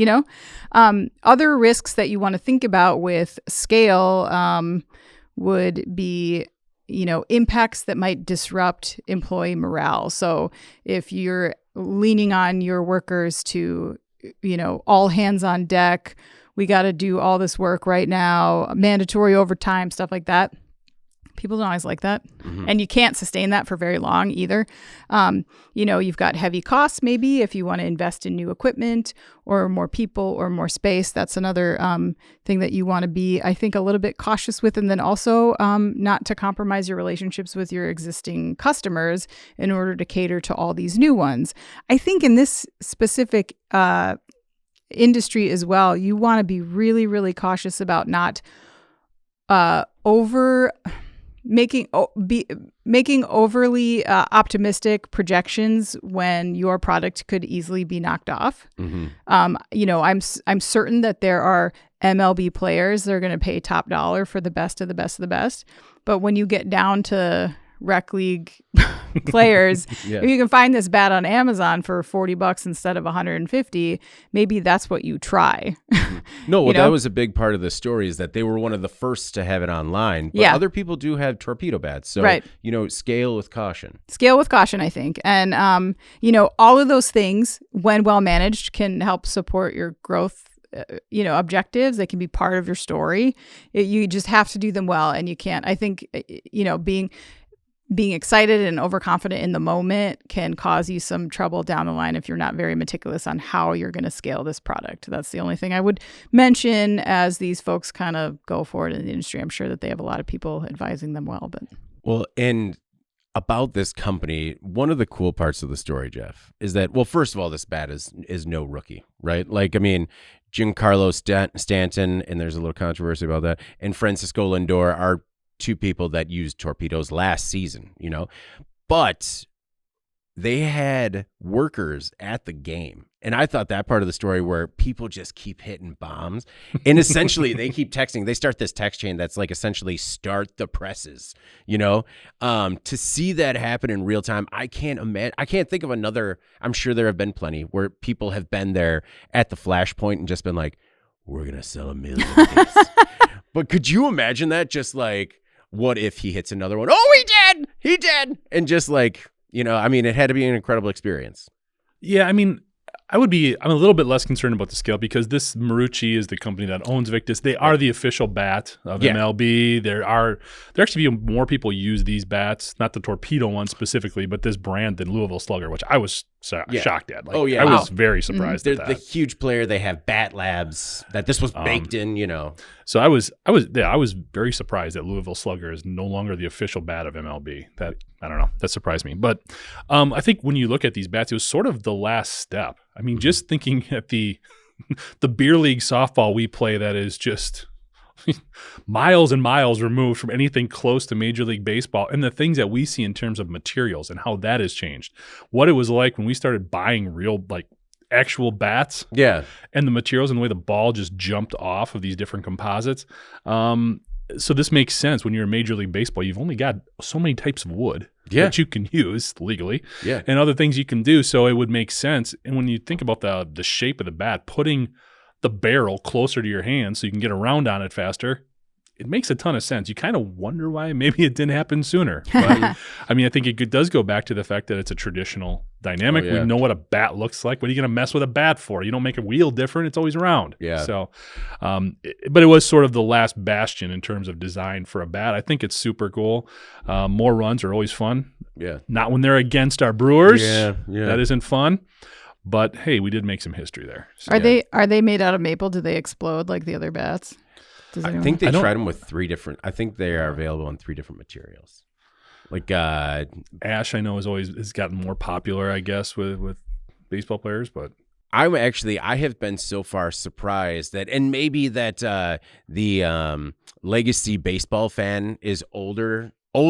Other risks that you want to think about with scale would be impacts that might disrupt employee morale. So if you're leaning on your workers to all hands on deck, we got to do all this work right now, mandatory overtime, stuff like that. People don't always like that. And you can't sustain that for very long either. You've got heavy costs maybe if you want to invest in new equipment or more people or more space. That's another thing that you want to be, I think, a little bit cautious with. And then also not to compromise your relationships with your existing customers in order to cater to all these new ones. I think in this specific industry as well, you want to be really, really cautious about not making overly optimistic projections when your product could easily be knocked off. I'm certain that there are MLB players that are going to pay top dollar for the best of the best of the best. But when you get down to rec league players, if you can find this bat on Amazon for $40 instead of $150, maybe that's what you try. No, that was a big part of the story, is that they were one of the first to have it online, but other people do have torpedo bats. So, scale with caution. Scale with caution, I think. And, all of those things, when well managed, can help support your growth objectives. They can be part of your story. You just have to do them well. And you can't, I think, being excited and overconfident in the moment can cause you some trouble down the line if you're not very meticulous on how you're going to scale this product. That's the only thing I would mention as these folks kind of go forward in the industry. I'm sure that they have a lot of people advising them well. Well, and about this company, one of the cool parts of the story, Jeff, is that, well, first of all, this bat is no rookie, right? Like, I mean, Giancarlo Stanton, and there's a little controversy about that, and Francisco Lindor are two people that used torpedoes last season, but they had workers at the game. And I thought that part of the story where people just keep hitting bombs and essentially they keep texting. They start this text chain that's like essentially start the presses, to see that happen in real time. I can't imagine. I can't think of another. I'm sure there have been plenty where people have been there at the flashpoint and just been like, we're going to sell 1 million of these. But could you imagine that? Just like, what if he hits another one? Oh, he did. And just like, it had to be an incredible experience. Yeah, I'm a little bit less concerned about the scale because this Marucci is the company that owns Victus. They are the official bat of MLB. There actually more people use these bats, not the Torpedo one specifically, but this brand than Louisville Slugger, which I was shocked at. I was very surprised at that. They're the huge player. They have bat labs that this was baked in, So I was very surprised that Louisville Slugger is no longer the official bat of MLB. That, I don't know, that surprised me. But I think when you look at these bats, it was sort of the last step. Just thinking at the beer league softball we play that is just miles and miles removed from anything close to Major League Baseball, and the things that we see in terms of materials and how that has changed. What it was like when we started buying real, actual bats, and the materials and the way the ball just jumped off of these different composites. So this makes sense. When you're in Major League Baseball, you've only got so many types of wood that you can use legally, and other things you can do. So it would make sense. And when you think about the shape of the bat, putting the barrel closer to your hand so you can get around on it faster, it makes a ton of sense. You kind of wonder why maybe it didn't happen sooner. But, I think it does go back to the fact that it's a traditional dynamic. We know what a bat looks like. What are you going to mess with a bat for? You don't make a wheel different. It's always round. Yeah. So, but it was sort of the last bastion in terms of design for a bat. I think it's super cool. More runs are always fun. Yeah. Not when they're against our Brewers. Yeah. That isn't fun. But hey, we did make some history there. So, Are they made out of maple? Do they explode like the other bats? I think they tried them with 3 different. I think they are available in 3 different materials. Like ash, I know has gotten more popular, I guess, with baseball players. But I have been so far surprised that, and maybe that the legacy baseball fan is old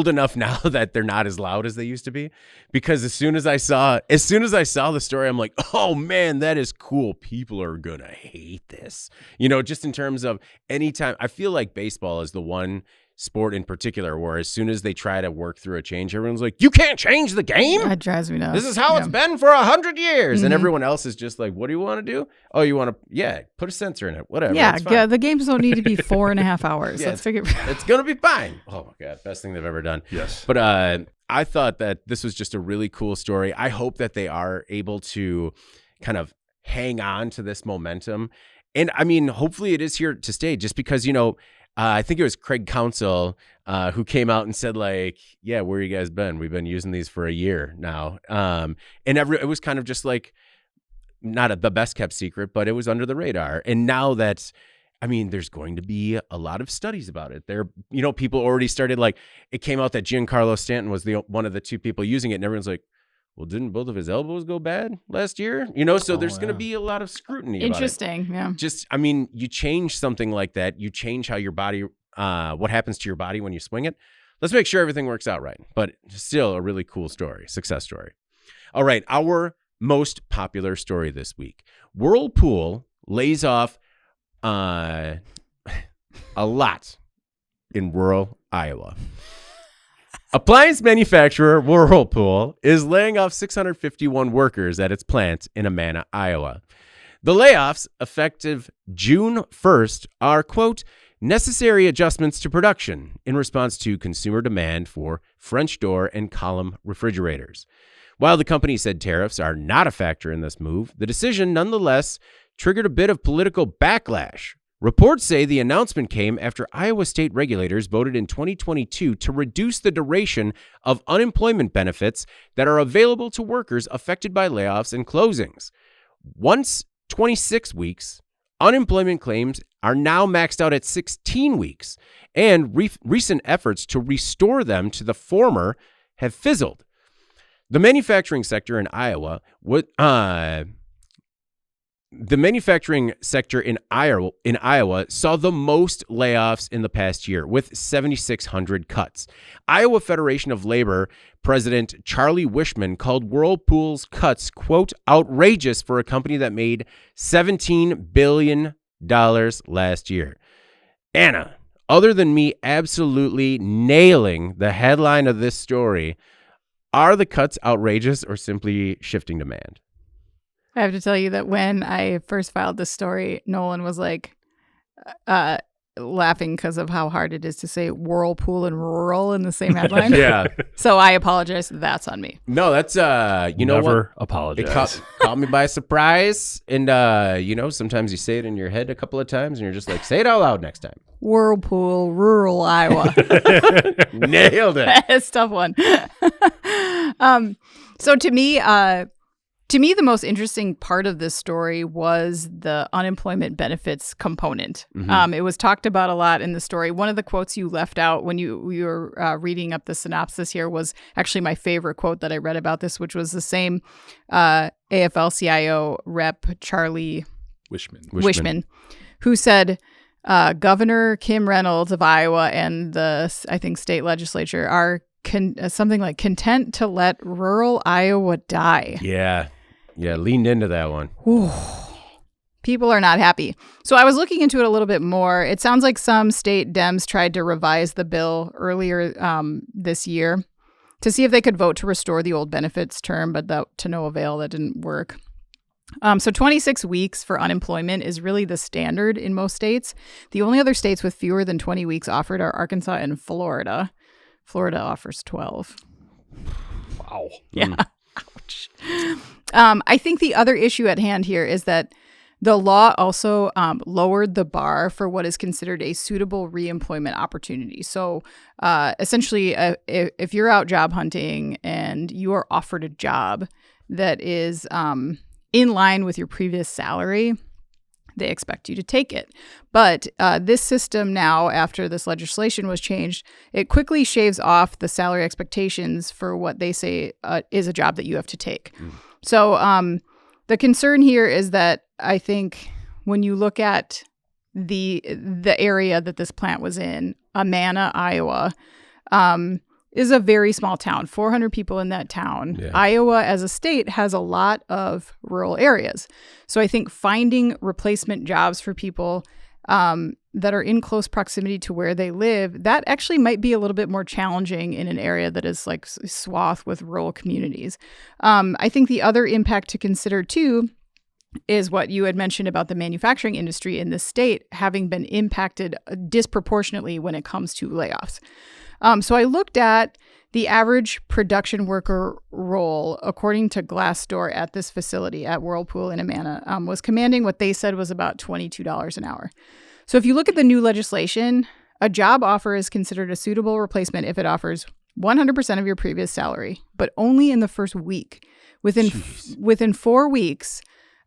enough now that they're not as loud as they used to be, because as soon as I saw the story, I'm like, oh man, that is cool. People are gonna hate this, just in terms of anytime. I feel like baseball is the one sport in particular, where as soon as they try to work through a change, everyone's like, you can't change the game. That drives me nuts. This is how it's been for 100 years. And everyone else is just like, what do you want to do? Oh, you want to, put a sensor in it. Whatever. Yeah, the games don't need to be 4.5 hours. Let's figure it's going to be fine. Oh, my God. Best thing they've ever done. Yes. But I thought that this was just a really cool story. I hope that they are able to kind of hang on to this momentum. And I mean, hopefully it is here to stay, just because, I think it was Craig Counsell who came out and said, like, yeah, where you guys been? We've been using these for a year now. And it was kind of just like, not the best kept secret, but it was under the radar. And now that, I mean, there's going to be a lot of studies about it. There, people already started, like, it came out that Giancarlo Stanton was one of the two people using it. And everyone's like, well, didn't both of his elbows go bad last year? So there's going to be a lot of scrutiny. Interesting. About it. Yeah. Just, I mean, you change something like that. You change how your body, what happens to your body when you swing it. Let's make sure everything works out right. But still a really cool story, success story. All right. Our most popular story this week. Whirlpool lays off a lot in rural Iowa. Appliance manufacturer Whirlpool is laying off 651 workers at its plant in Amana, Iowa. The layoffs, effective June 1st, are, quote, necessary adjustments to production in response to consumer demand for French door and column refrigerators. While the company said tariffs are not a factor in this move, the decision nonetheless triggered a bit of political backlash. Reports say the announcement came after Iowa state regulators voted in 2022 to reduce the duration of unemployment benefits that are available to workers affected by layoffs and closings. Once 26 weeks, unemployment claims are now maxed out at 16 weeks, and recent efforts to restore them to the former have fizzled. The manufacturing sector in Iowa saw the most layoffs in the past year, with 7,600 cuts. Iowa Federation of Labor President Charlie Wishman called Whirlpool's cuts, quote, outrageous for a company that made $17 billion last year. Anna, other than me absolutely nailing the headline of this story, are the cuts outrageous or simply shifting demand? I have to tell you that when I first filed this story, Nolan was like laughing because of how hard it is to say whirlpool and rural in the same headline. Yeah. So I apologize. That's on me. No, that's, Never apologize. It caught me by surprise. And, sometimes you say it in your head a couple of times and you're just like, say it out loud next time. Whirlpool, rural Iowa. Nailed it. It's a tough one. So to me, the most interesting part of this story was the unemployment benefits component. Mm-hmm. It was talked about a lot in the story. One of the quotes you left out when you were reading up the synopsis here was actually my favorite quote that I read about this, which was the same AFL-CIO rep, Charlie Wishman, who said, Governor Kim Reynolds of Iowa and the, I think, state legislature are something like content to let rural Iowa die. Yeah, leaned into that one. Ooh. People are not happy. So I was looking into it a little bit more. It sounds like some state Dems tried to revise the bill earlier this year to see if they could vote to restore the old benefits term, but to no avail. That didn't work. So 26 weeks for unemployment is really the standard in most states. The only other states with fewer than 20 weeks offered are Arkansas and Florida. Florida offers 12. Wow. Yeah. Ouch. I think the other issue at hand here is that the law also lowered the bar for what is considered a suitable reemployment opportunity. So essentially, if you're out job hunting and you are offered a job that is in line with your previous salary, they expect you to take it. But this system now, after this legislation was changed, it quickly shaves off the salary expectations for what they say is a job that you have to take. So the concern here is that I think when you look at the area that this plant was in, Amana, Iowa, is a very small town, 400 people in that town. Yeah. Iowa as a state has a lot of rural areas. So I think finding replacement jobs for people that are in close proximity to where they live, that actually might be a little bit more challenging in an area that is like swath with rural communities. I think the other impact to consider too is what you had mentioned about the manufacturing industry in the state having been impacted disproportionately when it comes to layoffs. So I looked at the average production worker role, according to Glassdoor at this facility at Whirlpool in Amana, was commanding what they said was about $22 an hour. So if you look at the new legislation, a job offer is considered a suitable replacement if it offers 100% of your previous salary, but only in the first week. Within 4 weeks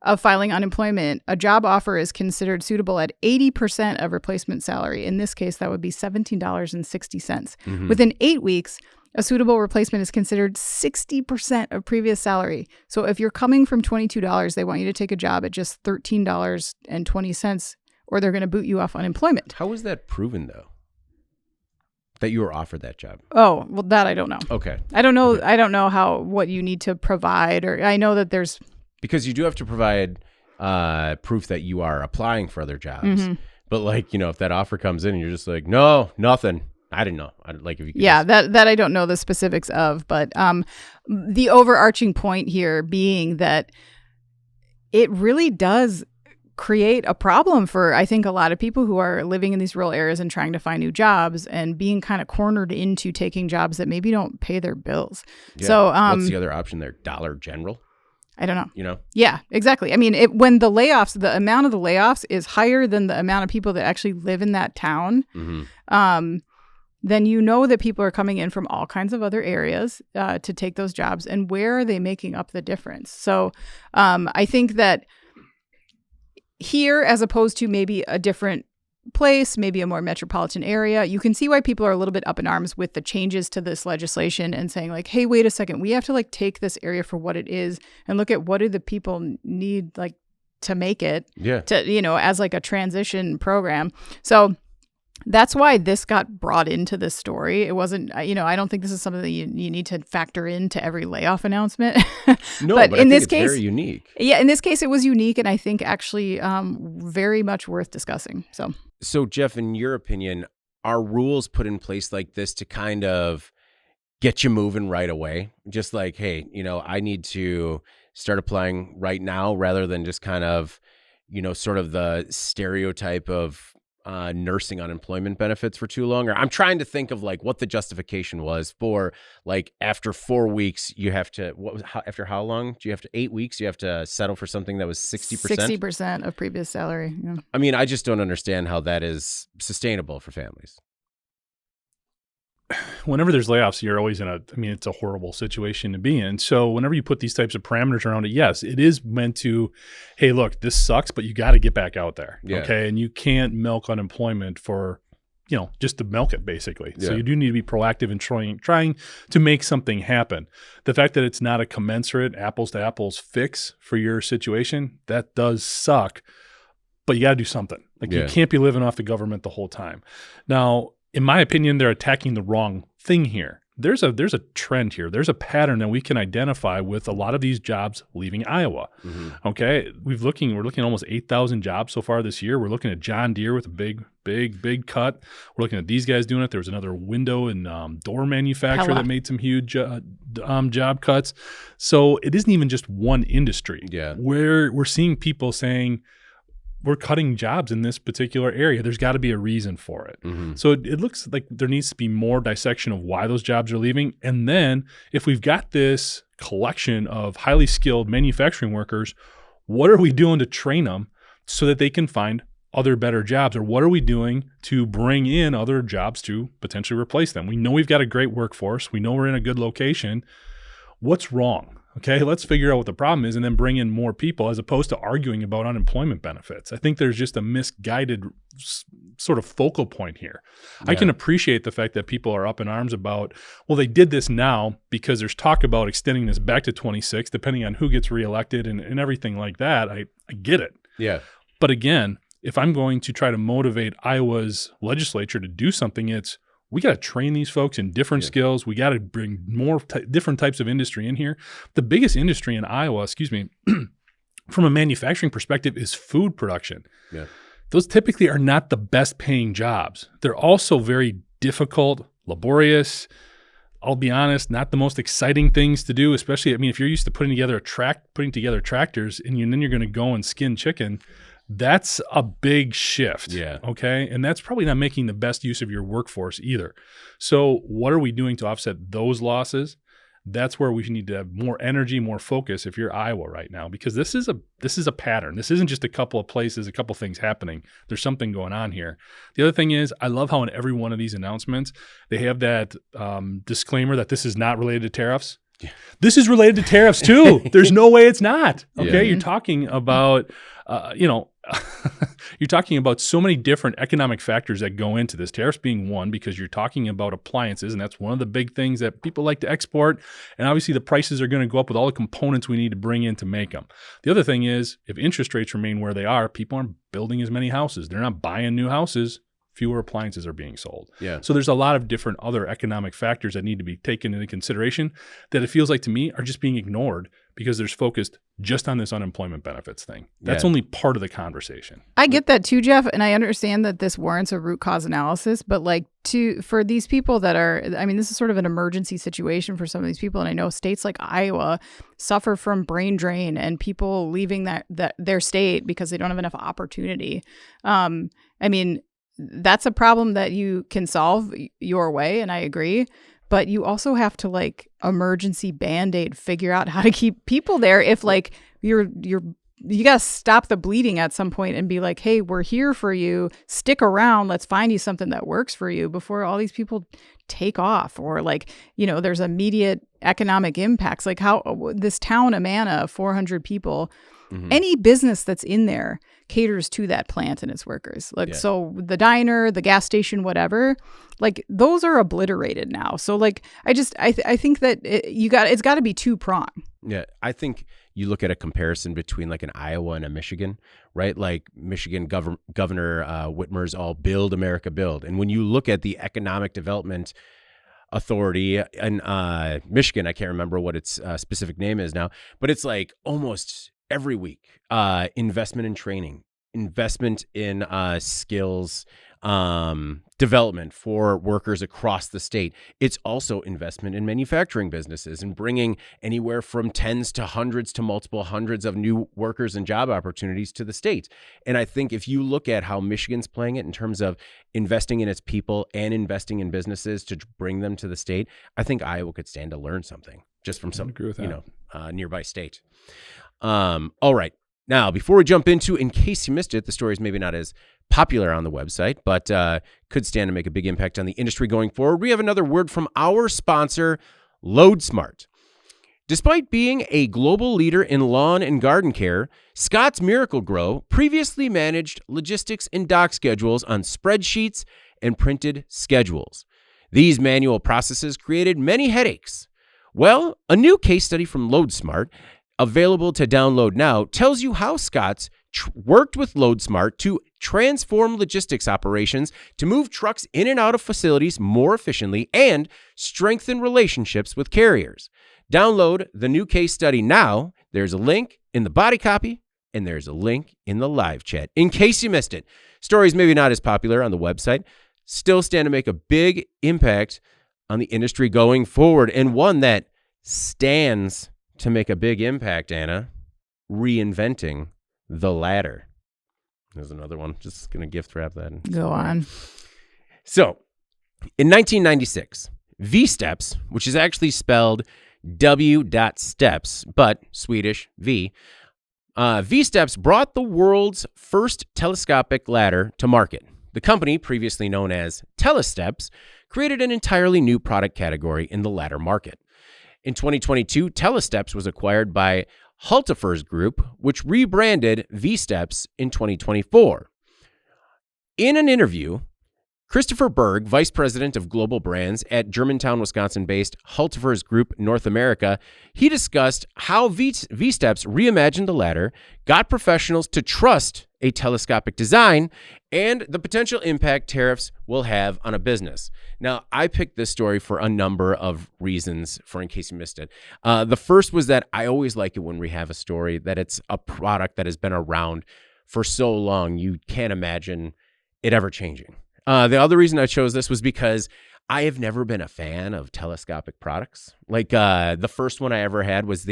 of filing unemployment, a job offer is considered suitable at 80% of replacement salary. In this case, that would be $17.60. Within 8 weeks, a suitable replacement is considered 60% of previous salary. So if you're coming from $22, they want you to take a job at just $13.20, or they're going to boot you off unemployment. How was that proven, though? That you were offered that job? Oh, well, that I don't know. Okay. I don't know. Okay. I don't know what you need to provide, or I know that there's... Because you do have to provide proof that you are applying for other jobs. But like, if that offer comes in and you're just like, no, nothing. I didn't know. If you could that I don't know the specifics of, but the overarching point here being that it really does create a problem for, I think, a lot of people who are living in these rural areas and trying to find new jobs and being kind of cornered into taking jobs that maybe don't pay their bills. Yeah. So what's the other option there? Dollar General? I don't know. Yeah, exactly. I mean, when the amount of the layoffs is higher than the amount of people that actually live in that town, then that people are coming in from all kinds of other areas to take those jobs. And where are they making up the difference? So I think that here, as opposed to maybe a different place, maybe a more metropolitan area, you can see why people are a little bit up in arms with the changes to this legislation and saying like, hey, wait a second, we have to take this area for what it is and look at what do the people need to make it to, as a transition program. So that's why this got brought into this story. It wasn't, I don't think this is something that you need to factor into every layoff announcement. No, but in this case, it's very unique. Yeah, in this case, it was unique, and I think actually very much worth discussing. So, Jeff, in your opinion, are rules put in place like this to kind of get you moving right away? Just like, hey, I need to start applying right now rather than just kind of, sort of the stereotype of nursing unemployment benefits for too long. Or I'm trying to think of what the justification was for after 4 weeks you have to after how long do you have to 8 weeks you have to settle for something that was 60% of previous salary. Yeah. I mean, I just don't understand how that is sustainable for families. Whenever there's layoffs, you're always it's a horrible situation to be in. So whenever you put these types of parameters around it, yes, it is meant to, hey, look, this sucks, but you got to get back out there. Yeah. Okay. And you can't milk unemployment for, just to milk it basically. Yeah. So you do need to be proactive in trying to make something happen. The fact that it's not a commensurate apples to apples fix for your situation, that does suck, but you got to do something. You can't be living off the government the whole time. Now, in my opinion, they're attacking the wrong thing here. There's a trend here. There's a pattern that we can identify with a lot of these jobs leaving Iowa. Okay, we're looking at almost 8,000 jobs so far this year. We're looking at John Deere with a big cut. We're looking at these guys doing it. There was another window and door manufacturer that made some huge job cuts. So it isn't even just one industry. Yeah, we're seeing people saying, we're cutting jobs in this particular area. There's got to be a reason for it. So it looks like there needs to be more dissection of why those jobs are leaving. And then if we've got this collection of highly skilled manufacturing workers, what are we doing to train them so that they can find other better jobs? Or what are we doing to bring in other jobs to potentially replace them? We know we've got a great workforce. We know we're in a good location. What's wrong? Okay, let's figure out what the problem is and then bring in more people as opposed to arguing about unemployment benefits. I think there's just a misguided sort of focal point here. Yeah. I can appreciate the fact that people are up in arms about, well, they did this now because there's talk about extending this back to 26, depending on who gets reelected and everything like that. I get it. Yeah. But again, if I'm going to try to motivate Iowa's legislature to do something, we got to train these folks in different skills. We got to bring more different types of industry in here. The biggest industry in Iowa, from a manufacturing perspective is food production. Yeah. those typically are not the best paying jobs. They're also very difficult, laborious. I'll be honest, not the most exciting things to do, especially, I mean, if you're used to putting together tractors and then you're going to go and skin chicken, that's a big shift. Yeah. Okay. And that's probably not making the best use of your workforce either. So what are we doing to offset those losses? That's where we need to have more energy, more focus if you're Iowa right now, because this is a pattern. This isn't just a couple of places, a couple of things happening. There's something going on here. The other thing is, I love how in every one of these announcements, they have that disclaimer that this is not related to tariffs. Yeah. This is related to tariffs too. There's no way it's not. Okay. Yeah. You're talking about, you're talking about so many different economic factors that go into this. Tariffs being one, because you're talking about appliances, and that's one of the big things that people like to export. And obviously the prices are going to go up with all the components we need to bring in to make them. The other thing is, if interest rates remain where they are, people aren't building as many houses. They're not buying new houses. Fewer appliances are being sold. Yeah. So there's a lot of different other economic factors that need to be taken into consideration that it feels like to me are just being ignored because there's focused just on this unemployment benefits thing. That's only part of the conversation. I get that too, Jeff, and I understand that this warrants a root cause analysis, but for these people that are, I mean, this is sort of an emergency situation for some of these people, and I know states like Iowa suffer from brain drain and people leaving their state because they don't have enough opportunity. I mean, that's a problem that you can solve your way, and I agree. But you also have to emergency Band-Aid figure out how to keep people there. If you got to stop the bleeding at some point and be like, hey, we're here for you. Stick around. Let's find you something that works for you before all these people take off. Or there's immediate economic impacts. Like how this town, Amana, 400 people, any business that's in there caters to that plant and its workers. So the diner, the gas station, whatever, those are obliterated now. So I think that it's got to be two-pronged. Yeah, I think you look at a comparison between an Iowa and a Michigan, right? Like Michigan Governor Whitmer's all build America build. And when you look at the economic development authority in Michigan, I can't remember what its specific name is now, but it's almost every week, investment in training, investment in skills development for workers across the state. It's also investment in manufacturing businesses and bringing anywhere from tens to hundreds to multiple hundreds of new workers and job opportunities to the state. And I think if you look at how Michigan's playing it in terms of investing in its people and investing in businesses to bring them to the state, I think Iowa could stand to learn something just from some nearby state. All right. Now, before we jump into, in case you missed it, the story is maybe not as popular on the website, but could stand to make a big impact on the industry going forward. We have another word from our sponsor, LoadSmart. Despite being a global leader in lawn and garden care, Scott's Miracle-Gro previously managed logistics and dock schedules on spreadsheets and printed schedules. These manual processes created many headaches. Well, a new case study from LoadSmart, available to download now, tells you how Scott's worked with LoadSmart to transform logistics operations to move trucks in and out of facilities more efficiently and strengthen relationships with carriers. Download the new case study now. There's a link in the body copy and there's a link in the live chat. In case you missed it, stories maybe not as popular on the website, still stand to make a big impact on the industry going forward, and one that stands to make a big impact, Anna, Reinventing the Ladder. There's another one. Just going to gift wrap that. Go on. So, in 1996, V-Steps, which is actually spelled W.Steps, but Swedish V, V-Steps brought the world's first telescopic ladder to market. The company, previously known as Telesteps, created an entirely new product category in the ladder market. In 2022, Telesteps was acquired by Hultafors Group, which rebranded V-Steps in 2024. In an interview, Christopher Berg, Vice President of Global Brands at Germantown, Wisconsin-based Hultafors Group North America, he discussed how V-Steps reimagined the ladder, got professionals to trust a telescopic design, and the potential impact tariffs will have on a business. Now, I picked this story for a number of reasons, in case you missed it. The first was that I always like it when we have a story that it's a product that has been around for so long, you can't imagine it ever changing. The other reason I chose this was because I have never been a fan of telescopic products. Like the first one I ever had was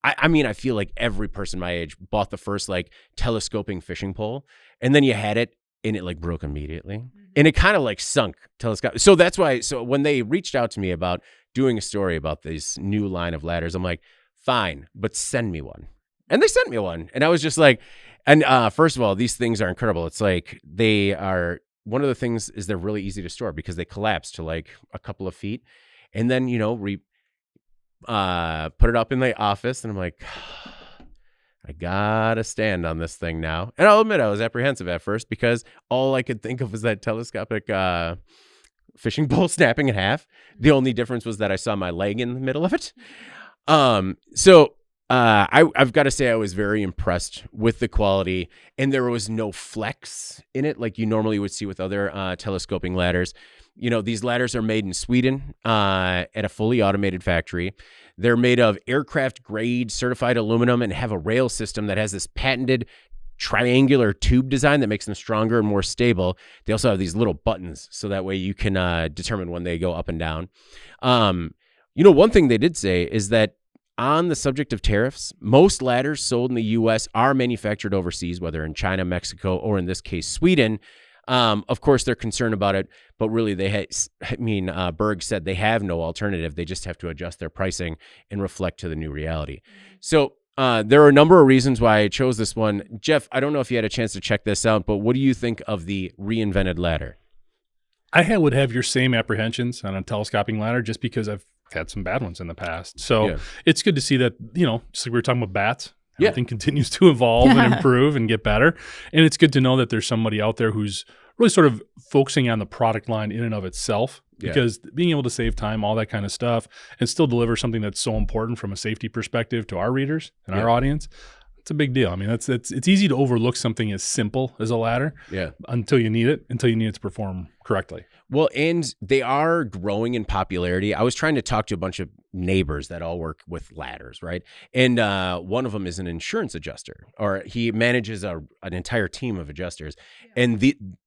I mean, I feel like every person my age bought the first like telescoping fishing pole, and then you had it and it like broke immediately, and it kind of like sunk telescope. So that's why. So when they reached out to me about doing a story about this new line of ladders, I'm like, fine, but send me one. And they sent me one, and I was just like, and first of all, these things are incredible. It's like they are. One of the things is they're really easy to store because they collapse to like a couple of feet, and then put it up in the office, and I'm like, I gotta stand on this thing now. And I'll admit I was apprehensive at first because all I could think of was that telescopic fishing pole snapping in half. The only difference was that I saw my leg in the middle of it. I've got to say I was very impressed with the quality, and there was no flex in it like you normally would see with other telescoping ladders. These ladders are made in Sweden at a fully automated factory. They're made of aircraft grade certified aluminum and have a rail system that has this patented triangular tube design that makes them stronger and more stable. They also have these little buttons so that way you can determine when they go up and down. One thing they did say is that on the subject of tariffs, most ladders sold in the U.S. are manufactured overseas, whether in China, Mexico, or in this case, Sweden. Of course, they're concerned about it, but really Berg said they have no alternative. They just have to adjust their pricing and reflect to the new reality. So there are a number of reasons why I chose this one. Jeff, I don't know if you had a chance to check this out, but what do you think of the reinvented ladder? I would have your same apprehensions on a telescoping ladder just because I've had some bad ones in the past. So It's good to see that, just like we were talking about bats, everything continues to evolve and improve and get better. And it's good to know that there's somebody out there who's really sort of focusing on the product line in and of itself, because being able to save time, all that kind of stuff, and still deliver something that's so important from a safety perspective to our readers and our audience, it's a big deal. I mean, it's easy to overlook something as simple as a ladder until you need it to perform correctly. Well, and they are growing in popularity. I was trying to talk to a bunch of neighbors that all work with ladders, right? And one of them is an insurance adjuster, or he manages an entire team of adjusters. And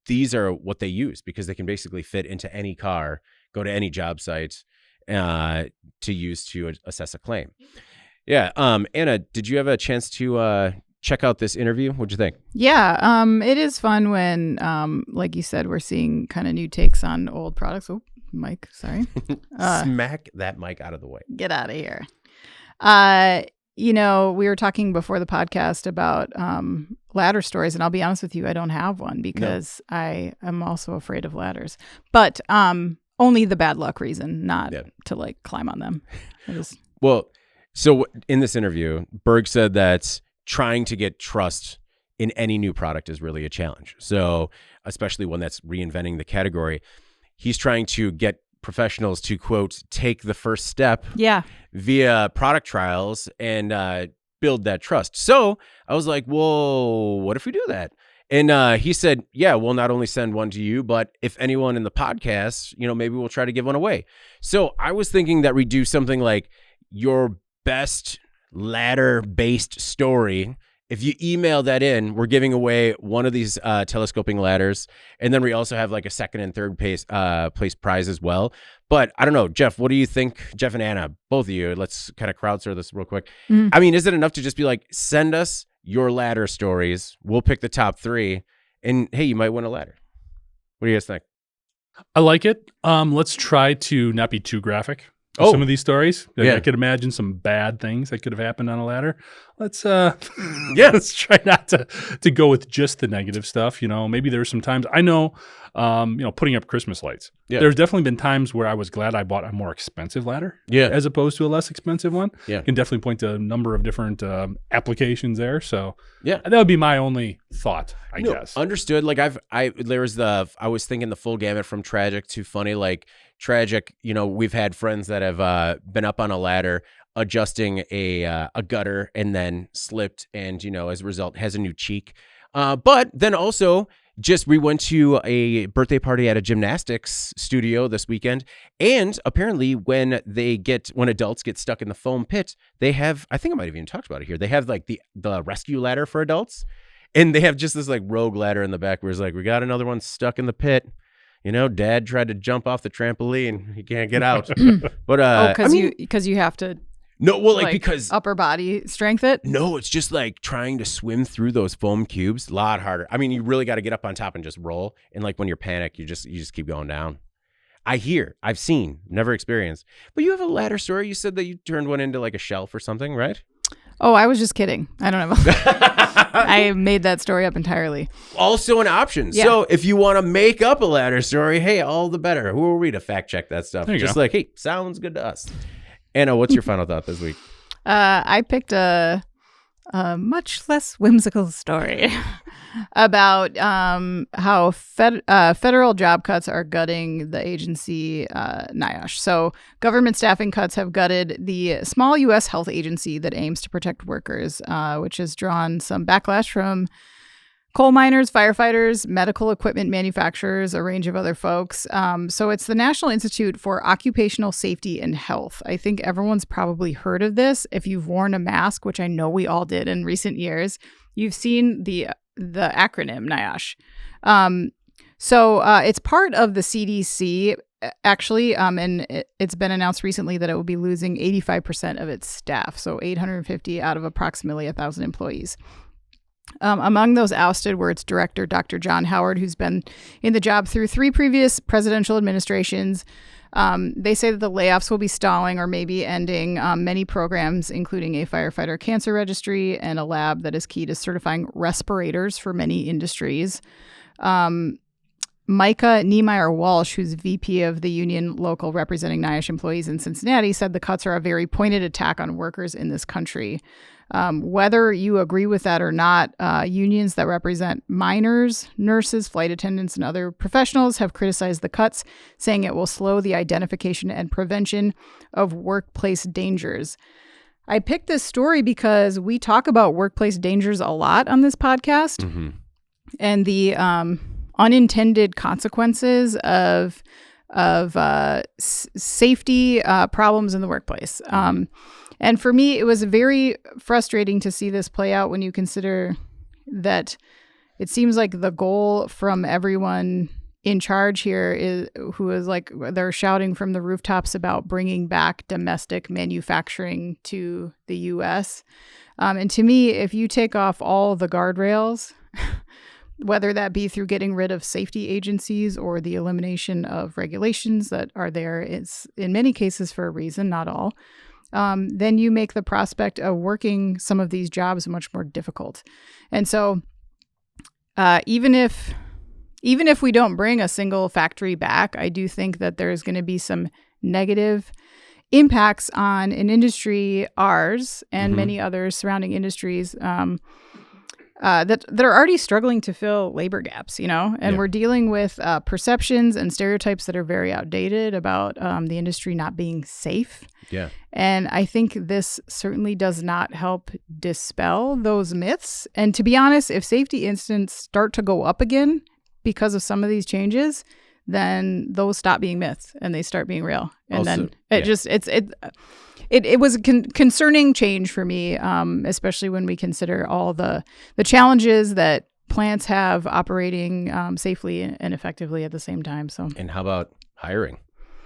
these are what they use because they can basically fit into any car, go to any job site to use to assess a claim. Yeah. Anna, did you have a chance to check out this interview? What'd you think? Yeah. It is fun when, like you said, we're seeing kind of new takes on old products. Oh, Mike, sorry. Smack that mic out of the way. Get out of here. We were talking before the podcast about ladder stories, and I'll be honest with you, I don't have one because I am also afraid of ladders. But only the bad luck reason, not to like climb on them. Well, so in this interview, Berg said that trying to get trust in any new product is really a challenge. So especially one that's reinventing the category, he's trying to get professionals to, quote, take the first step via product trials and build that trust. So I was like, well, what if we do that? And he said, we'll not only send one to you, but if anyone in the podcast, maybe we'll try to give one away. So I was thinking that we do something like your best ladder-based story. If you email that in, we're giving away one of these telescoping ladders, and then we also have like a second and third place prize as well. But I don't know, Jeff, what do you think? Jeff and Anna, both of you, let's kind of crowdsource this real quick. I mean, is it enough to just be like, send us your ladder stories, we'll pick the top 3, and hey, you might win a ladder? What do you guys think? I like it. Let's try to not be too graphic. Some of these stories, I could imagine some bad things that could have happened on a ladder. Let's let's try not to go with just the negative stuff. Maybe there's some times I know, putting up Christmas lights. Yeah. There's definitely been times where I was glad I bought a more expensive ladder as opposed to a less expensive one. Yeah. Can definitely point to a number of different applications there. So that would be my only thought, I guess. Understood. Like I was thinking the full gamut from tragic to funny. Like tragic, we've had friends that have been up on a ladder adjusting a gutter and then slipped and, as a result has a new cheek. But then also we went to a birthday party at a gymnastics studio this weekend. And apparently when adults get stuck in the foam pit, they have, I think I might have even talked about it here. They have like the rescue ladder for adults. And they have just this like rogue ladder in the back where it's like, we got another one stuck in the pit. You know, Dad tried to jump off the trampoline. He can't get out. But because you have to. No, well, like because upper body strength it. No, it's just like trying to swim through those foam cubes. A lot harder. I mean, you really got to get up on top and just roll. And like when you're panicked, you just keep going down. I've seen, never experienced. But you have a ladder story. You said that you turned one into like a shelf or something, right? Oh, I was just kidding. I don't know. I made that story up entirely. Also an option. Yeah. So if you want to make up a ladder story, hey, all the better. Who are we to fact check that stuff? Just like, hey, sounds good to us. Anna, what's your final thought this week? I picked a much less whimsical story about how federal job cuts are gutting the agency NIOSH. So government staffing cuts have gutted the small U.S. health agency that aims to protect workers, which has drawn some backlash from coal miners, firefighters, medical equipment manufacturers, a range of other folks. So it's the National Institute for Occupational Safety and Health. I think everyone's probably heard of this. If you've worn a mask, which I know we all did in recent years, you've seen the acronym NIOSH. So it's part of the CDC, actually, and it's been announced recently that it will be losing 85% of its staff, so 850 out of approximately 1,000 employees. Among those ousted were its director, Dr. John Howard, who's been in the job through 3 previous presidential administrations. They say that the layoffs will be stalling or maybe ending many programs, including a firefighter cancer registry and a lab that is key to certifying respirators for many industries. Micah Niemeyer-Walsh, who's VP of the union local representing NIOSH employees in Cincinnati, said the cuts are a very pointed attack on workers in this country. Whether you agree with that or not, unions that represent miners, nurses, flight attendants, and other professionals have criticized the cuts, saying it will slow the identification and prevention of workplace dangers. I picked this story because we talk about workplace dangers a lot on this podcast, and the unintended consequences of safety problems in the workplace. And for me, it was very frustrating to see this play out when you consider that it seems like the goal from everyone in charge here who is like, they're shouting from the rooftops about bringing back domestic manufacturing to the U.S. And to me, if you take off all the guardrails, whether that be through getting rid of safety agencies or the elimination of regulations that are there, it's in many cases for a reason, not all. Then you make the prospect of working some of these jobs much more difficult. And so even if we don't bring a single factory back, I do think that there's going to be some negative impacts on an industry, ours, and many others surrounding industries that are already struggling to fill labor gaps, and we're dealing with perceptions and stereotypes that are very outdated about the industry not being safe. Yeah. And I think this certainly does not help dispel those myths. And to be honest, if safety incidents start to go up again because of some of these changes, then those stop being myths and they start being real. And also, then it was a concerning change for me, especially when we consider all the challenges that plants have operating safely and effectively at the same time. So, and how about hiring?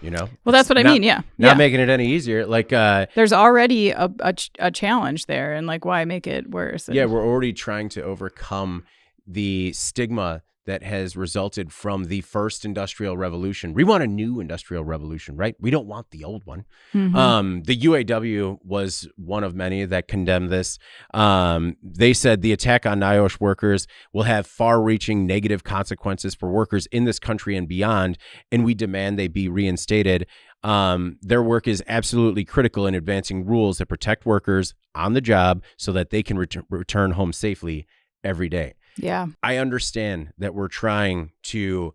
Well, that's what I mean. Yeah, not making it any easier. Like, there's already a challenge there, and like, why make it worse? Yeah, we're already trying to overcome the stigma that has resulted from the first industrial revolution. We want a new industrial revolution, right? We don't want the old one. The UAW was one of many that condemned this. They said the attack on NIOSH workers will have far-reaching negative consequences for workers in this country and beyond, and we demand they be reinstated. Their work is absolutely critical in advancing rules that protect workers on the job so that they can return home safely every day. Yeah. I understand that we're trying to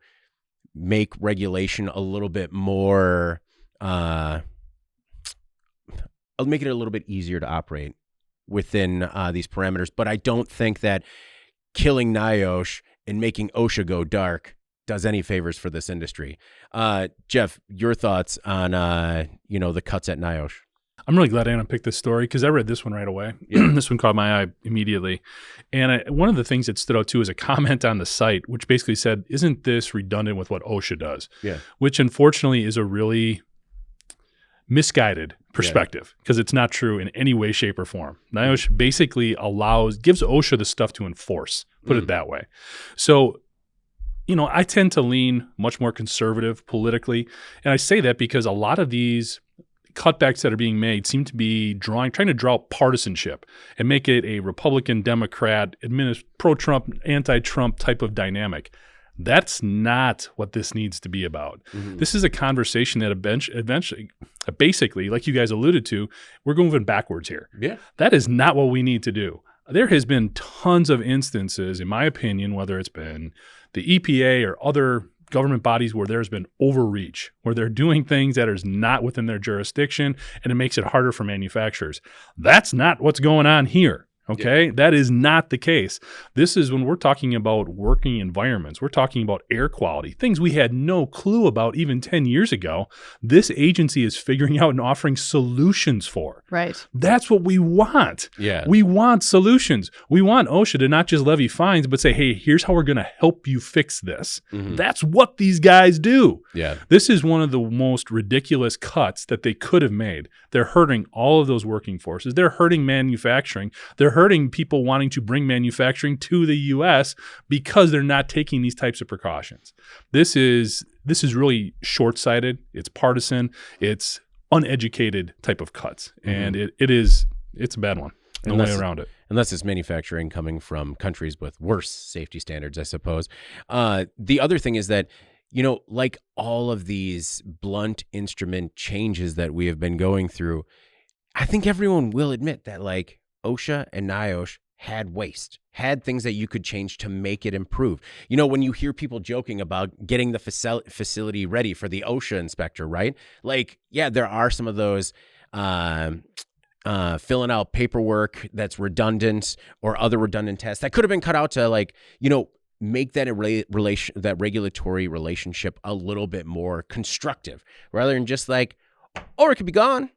make regulation a little bit more, I'll make it a little bit easier to operate within these parameters, but I don't think that killing NIOSH and making OSHA go dark does any favors for this industry. Jeff, your thoughts on, the cuts at NIOSH? I'm really glad Anna picked this story because I read this one right away. This one caught my eye immediately. And one of the things that stood out too is a comment on the site, which basically said, isn't this redundant with what OSHA does? Yeah. Which unfortunately is a really misguided perspective because it's not true in any way, shape, or form. NIOSH basically gives OSHA the stuff to enforce, put it that way. So, I tend to lean much more conservative politically. And I say that because a lot of these cutbacks that are being made seem to be trying to draw partisanship and make it a Republican, Democrat, pro-Trump, anti-Trump type of dynamic. That's not what this needs to be about. This is a conversation that eventually, basically, like you guys alluded to, we're moving backwards here. Yeah. That is not what we need to do. There has been tons of instances, in my opinion, whether it's been the EPA or other government bodies where there's been overreach, where they're doing things that is not within their jurisdiction, and it makes it harder for manufacturers. That's not what's going on here. Okay, that is not the case. This is when we're talking about working environments. We're talking about air quality, things we had no clue about even 10 years ago. This agency is figuring out and offering solutions for. Right. That's what we want. Yeah. We want solutions. We want OSHA to not just levy fines, but say, hey, here's how we're going to help you fix this. That's what these guys do. Yeah. This is one of the most ridiculous cuts that they could have made. They're hurting all of those working forces. They're hurting manufacturing. They're hurting people wanting to bring manufacturing to the U.S. because they're not taking these types of precautions. This is really short-sighted. It's partisan. It's uneducated type of cuts, and it's a bad one. No way around it. Unless it's manufacturing coming from countries with worse safety standards, I suppose. The other thing is that, like all of these blunt instrument changes that we have been going through, I think everyone will admit that, like, OSHA and NIOSH had waste, had things that you could change to make it improve. When you hear people joking about getting the facility ready for the OSHA inspector, right? Like, yeah, there are some of those filling out paperwork that's redundant or other redundant tests that could have been cut out to, like, make that that regulatory relationship a little bit more constructive rather than just like, or it could be gone.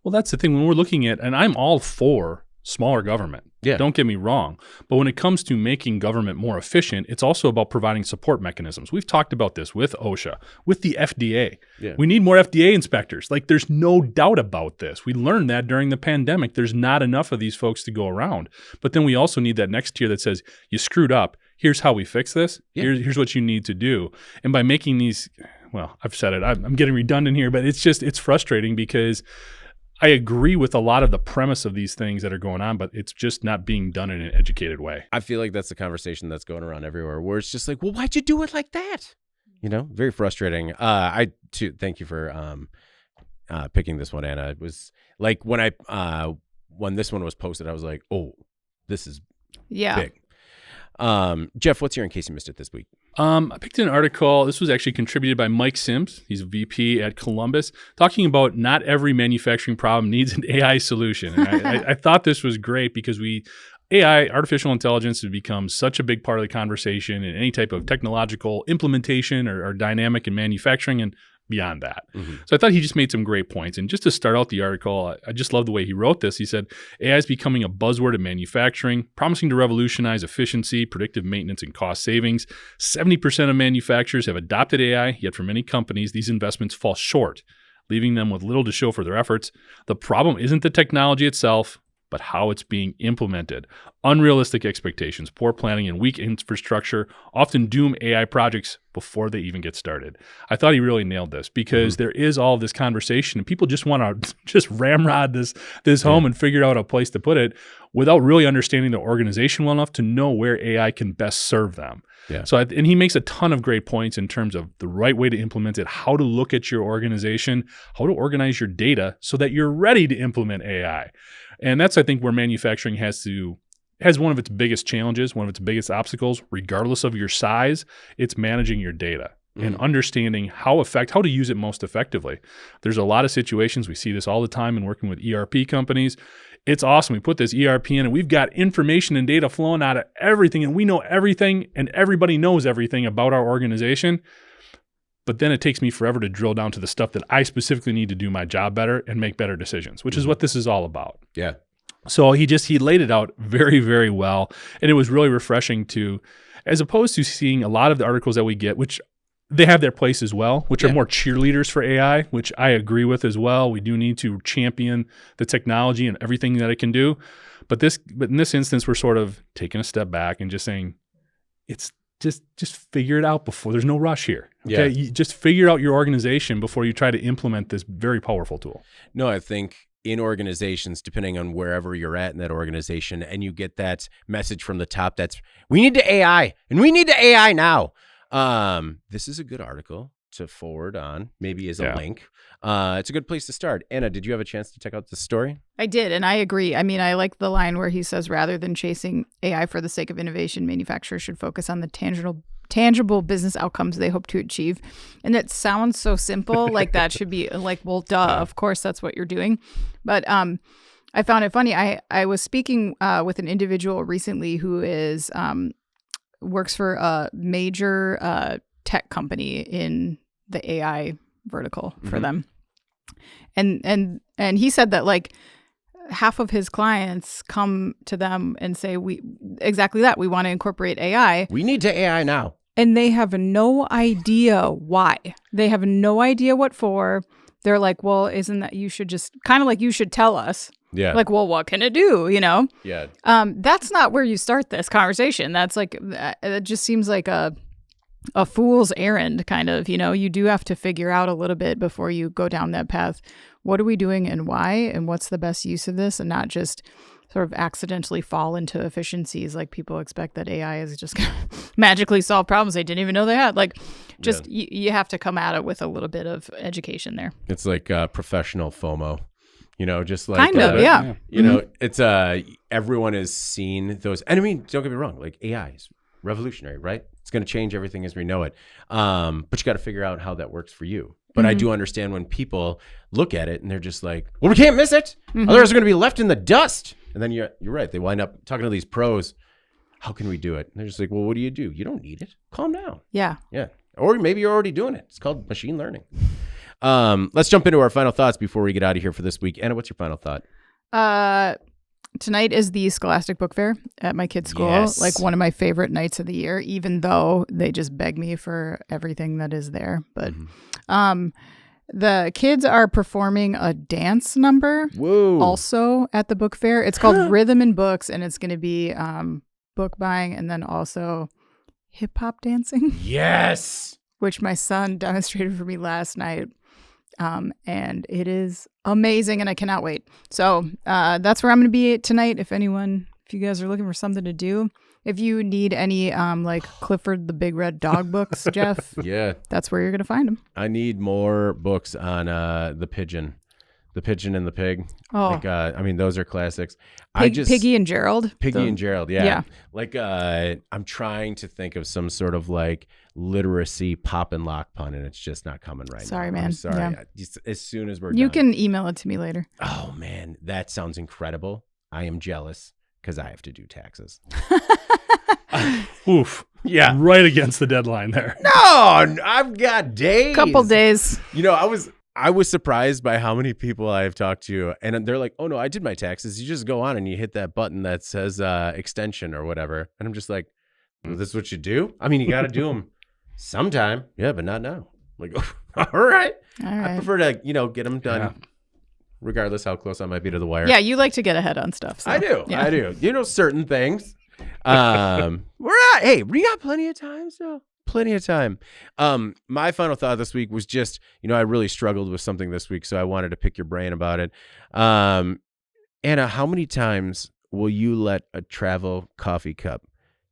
Well, that's the thing when we're looking at, and I'm all for smaller government. Yeah. Don't get me wrong. But when it comes to making government more efficient, it's also about providing support mechanisms. We've talked about this with OSHA, with the FDA. Yeah. We need more FDA inspectors. Like, there's no doubt about this. We learned that during the pandemic. There's not enough of these folks to go around. But then we also need that next tier that says, you screwed up. Here's how we fix this. Yeah. Here's what you need to do. And by making these, well, I've said it. I'm getting redundant here, but it's frustrating because I agree with a lot of the premise of these things that are going on, but it's just not being done in an educated way. I feel like that's the conversation that's going around everywhere, where it's just like, well, why'd you do it like that? Very frustrating. Thank you for picking this one, Anna. It was like when this one was posted, I was like, oh, this is big. Jeff, what's your In Case You Missed It this week? I picked an article. This was actually contributed by Mike Sims. He's a VP at Columbus, talking about not every manufacturing problem needs an AI solution. And I thought this was great because AI, artificial intelligence, has become such a big part of the conversation in any type of technological implementation or dynamic in manufacturing and beyond that. So I thought he just made some great points. And just to start out the article, I just love the way he wrote this. He said, AI is becoming a buzzword in manufacturing, promising to revolutionize efficiency, predictive maintenance, and cost savings. 70% of manufacturers have adopted AI, yet for many companies, these investments fall short, leaving them with little to show for their efforts. The problem isn't the technology itself, but how it's being implemented. Unrealistic expectations, poor planning, and weak infrastructure often doom AI projects before they even get started. I thought he really nailed this because there is all this conversation and people just want to just ramrod this home and figure out a place to put it without really understanding the organization well enough to know where AI can best serve them. Yeah. So, and he makes a ton of great points in terms of the right way to implement it, how to look at your organization, how to organize your data so that you're ready to implement AI. And that's, I think, where manufacturing has one of its biggest challenges, one of its biggest obstacles, regardless of your size. It's managing your data and understanding how to use it most effectively. There's a lot of situations, we see this all the time in working with ERP companies. It's awesome. We put this ERP in and we've got information and data flowing out of everything and we know everything and everybody knows everything about our organization. but then it takes me forever to drill down to the stuff that I specifically need to do my job better and make better decisions, which is what this is all about. Yeah. So he laid it out very, very well. And it was really refreshing to, as opposed to seeing a lot of the articles that we get, which they have their place as well, which are more cheerleaders for AI, which I agree with as well. We do need to champion the technology and everything that it can do. But in this instance, we're sort of taking a step back and just saying, it's just figure it out before. There's no rush here. Okay, you just figure out your organization before you try to implement this very powerful tool. No, I think in organizations, depending on wherever you're at in that organization, and you get that message from the top that's, we need to AI, and we need to AI now. This is a good article to forward on, maybe as a link. It's a good place to start. Anna, did you have a chance to check out the story? I did, and I agree. I mean, I like the line where he says, rather than chasing AI for the sake of innovation, manufacturers should focus on the tangible business outcomes they hope to achieve. And it sounds so simple, like that should be like, well, duh, of course that's what you're doing. But I found it funny. I was speaking with an individual recently who is works for a major tech company in the AI vertical for them. And he said that like half of his clients come to them and say, we want to incorporate AI. We need to AI now. And they have no idea why. They have no idea what for. They're like, well, isn't that, you should just kind of like, you should tell us. Yeah. Like, well, what can it do? You know? Yeah. That's not where you start this conversation. That's like, it just seems like a fool's errand kind of, you know. You do have to figure out a little bit before you go down that path. What are we doing and why? And what's the best use of this? And not just sort of accidentally fall into efficiencies like people expect that AI is just going to magically solve problems they didn't even know they had. Like, just you have to come at it with a little bit of education there. It's like professional FOMO. You know, just like kind of, yeah. You know, it's everyone has seen those. And I mean, don't get me wrong, like AI is revolutionary, right? It's going to change everything as we know it. But you got to figure out how that works for you. But I do understand when people look at it and they're just like, well, we can't miss it. Otherwise, we're going to be left in the dust. And then you're right. They wind up talking to these pros. How can we do it? And they're just like, well, what do? You don't need it. Calm down. Yeah. Yeah. Or maybe you're already doing it. It's called machine learning. Let's jump into our final thoughts before we get out of here for this week. Anna, what's your final thought? Tonight is the Scholastic Book Fair at my kids' school. Yes. Like one of my favorite nights of the year, even though they just beg me for everything that is there. But the kids are performing a dance number also at the book fair. It's called Rhythm and Books, and it's going to be book buying and then also hip hop dancing. Yes. Which my son demonstrated for me last night. And it is amazing, and I cannot wait. So that's where I'm going to be tonight. If you guys are looking for something to do, if you need any like Clifford the Big Red Dog books, Jeff, that's where you're going to find them. I need more books on the pigeon and the pig. Oh, like, I mean, those are classics. Piggy and Gerald. And Gerald, yeah. Like I'm trying to think of some sort of like literacy pop and lock pun, and it's just not coming right. Sorry, now. man. I'm sorry. Yeah. Just, as soon as we're you done. can email it to me later. Oh man, that sounds incredible. I am jealous because I have to do taxes. Oof. Yeah. Right against the deadline there. No, I've got days. Couple days. You know, I was surprised by how many people I have talked to, and they're like, oh no, I did my taxes. You just go on and you hit that button that says extension or whatever. And I'm just like, well, this is what you do? I mean, you got to do them sometime. Yeah, but not now. I'm like, all right. I prefer to, get them done regardless how close I might be to the wire. Yeah, you like to get ahead on stuff. So. I do. Yeah. I do. Certain things. We got plenty of time still. Plenty of time. My final thought this week was just, I really struggled with something this week, so I wanted to pick your brain about it. Anna, how many times will you let a travel coffee cup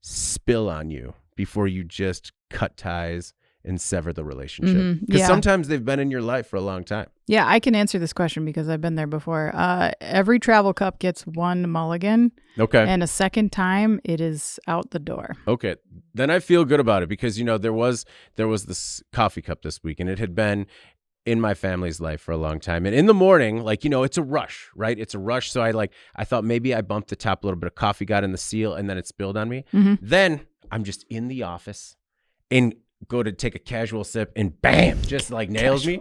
spill on you before you just cut ties and sever the relationship? Because sometimes they've been in your life for a long time. Yeah, I can answer this question because I've been there before. Every travel cup gets one mulligan. Okay. And a second time, it is out the door. Okay. Then I feel good about it because, there was this coffee cup this week, and it had been in my family's life for a long time. And in the morning, it's a rush, right? It's a rush. So I thought maybe I bumped the top a little bit of coffee, got in the seal, and then it spilled on me. Then I'm just in the office and go to take a casual sip, and bam, just like nails me.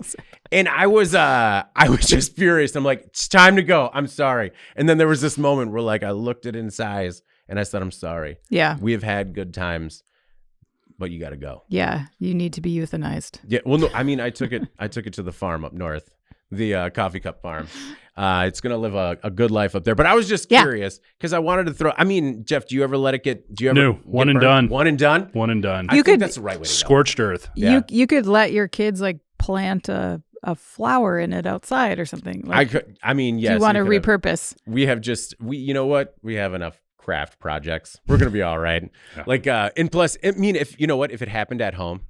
And I was just furious. I'm like, it's time to go. I'm sorry. And then there was this moment where like I looked it in his eyes and I said, I'm sorry. Yeah. We have had good times, but you got to go. Yeah. You need to be euthanized. Yeah. Well, no, I mean, I took it to the farm up north, the Coffee Cup Farm. It's going to live a good life up there. But I was just curious because I wanted to throw, I mean, Jeff, do you ever let it get, do you ever? No, one and done. One and done? One and done. I think that's the right way to go. Scorched earth. Yeah. You could let your kids like plant a flower in it outside or something. Like, Yes. do you want to repurpose? You know what? We have enough craft projects. We're going to be all right. Yeah. Like, and plus, I mean, if you know what, if it happened at home,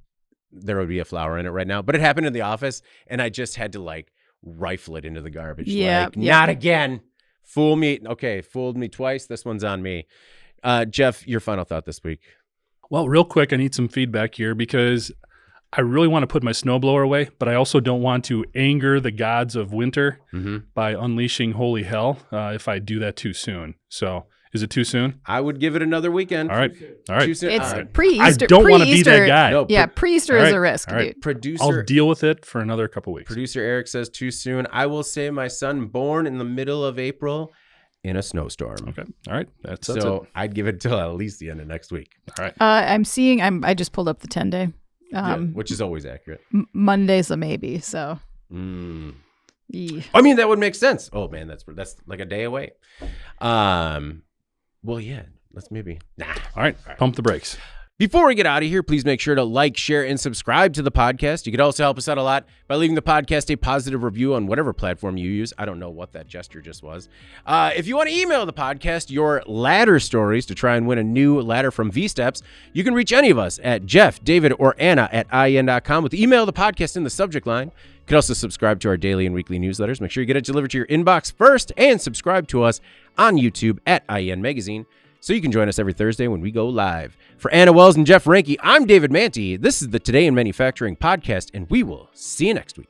there would be a flower in it right now, but it happened in the office and I just had to like rifle it into the garbage. Yeah. Like, not again. Fool me. Okay. Fooled me twice. This one's on me. Jeff, your final thought this week. Well, real quick, I need some feedback here because I really want to put my snowblower away, but I also don't want to anger the gods of winter by unleashing holy hell if I do that too soon. So is it too soon? I would give it another weekend. All right. Too soon? It's All right. pre-Easter. I don't want to be that guy. No, Yeah, pre-Easter is a risk, All right. dude. Producer. I'll deal with it for another couple weeks. Producer Eric says too soon. I will say my son born in the middle of April in a snowstorm. Okay. All right. That's So it. I'd give it till at least the end of next week. All right. I just pulled up the 10-day. Which is always accurate. Monday's a maybe. So. I mean, that would make sense. Oh man, that's like a day away. Well, yeah, let's maybe. Nah. All right. Pump the brakes. Before we get out of here, please make sure to like, share, and subscribe to the podcast. You could also help us out a lot by leaving the podcast a positive review on whatever platform you use. I don't know what that gesture just was. If you want to email the podcast your ladder stories to try and win a new ladder from V-Steps, you can reach any of us at Jeff, David, or Anna at IEN.com with email the podcast in the subject line. You can also subscribe to our daily and weekly newsletters. Make sure you get it delivered to your inbox first and subscribe to us on YouTube at IEN Magazine so you can join us every Thursday when we go live. For Anna Wells and Jeff Ranke, I'm David Manty. This is the Today in Manufacturing podcast, and we will see you next week.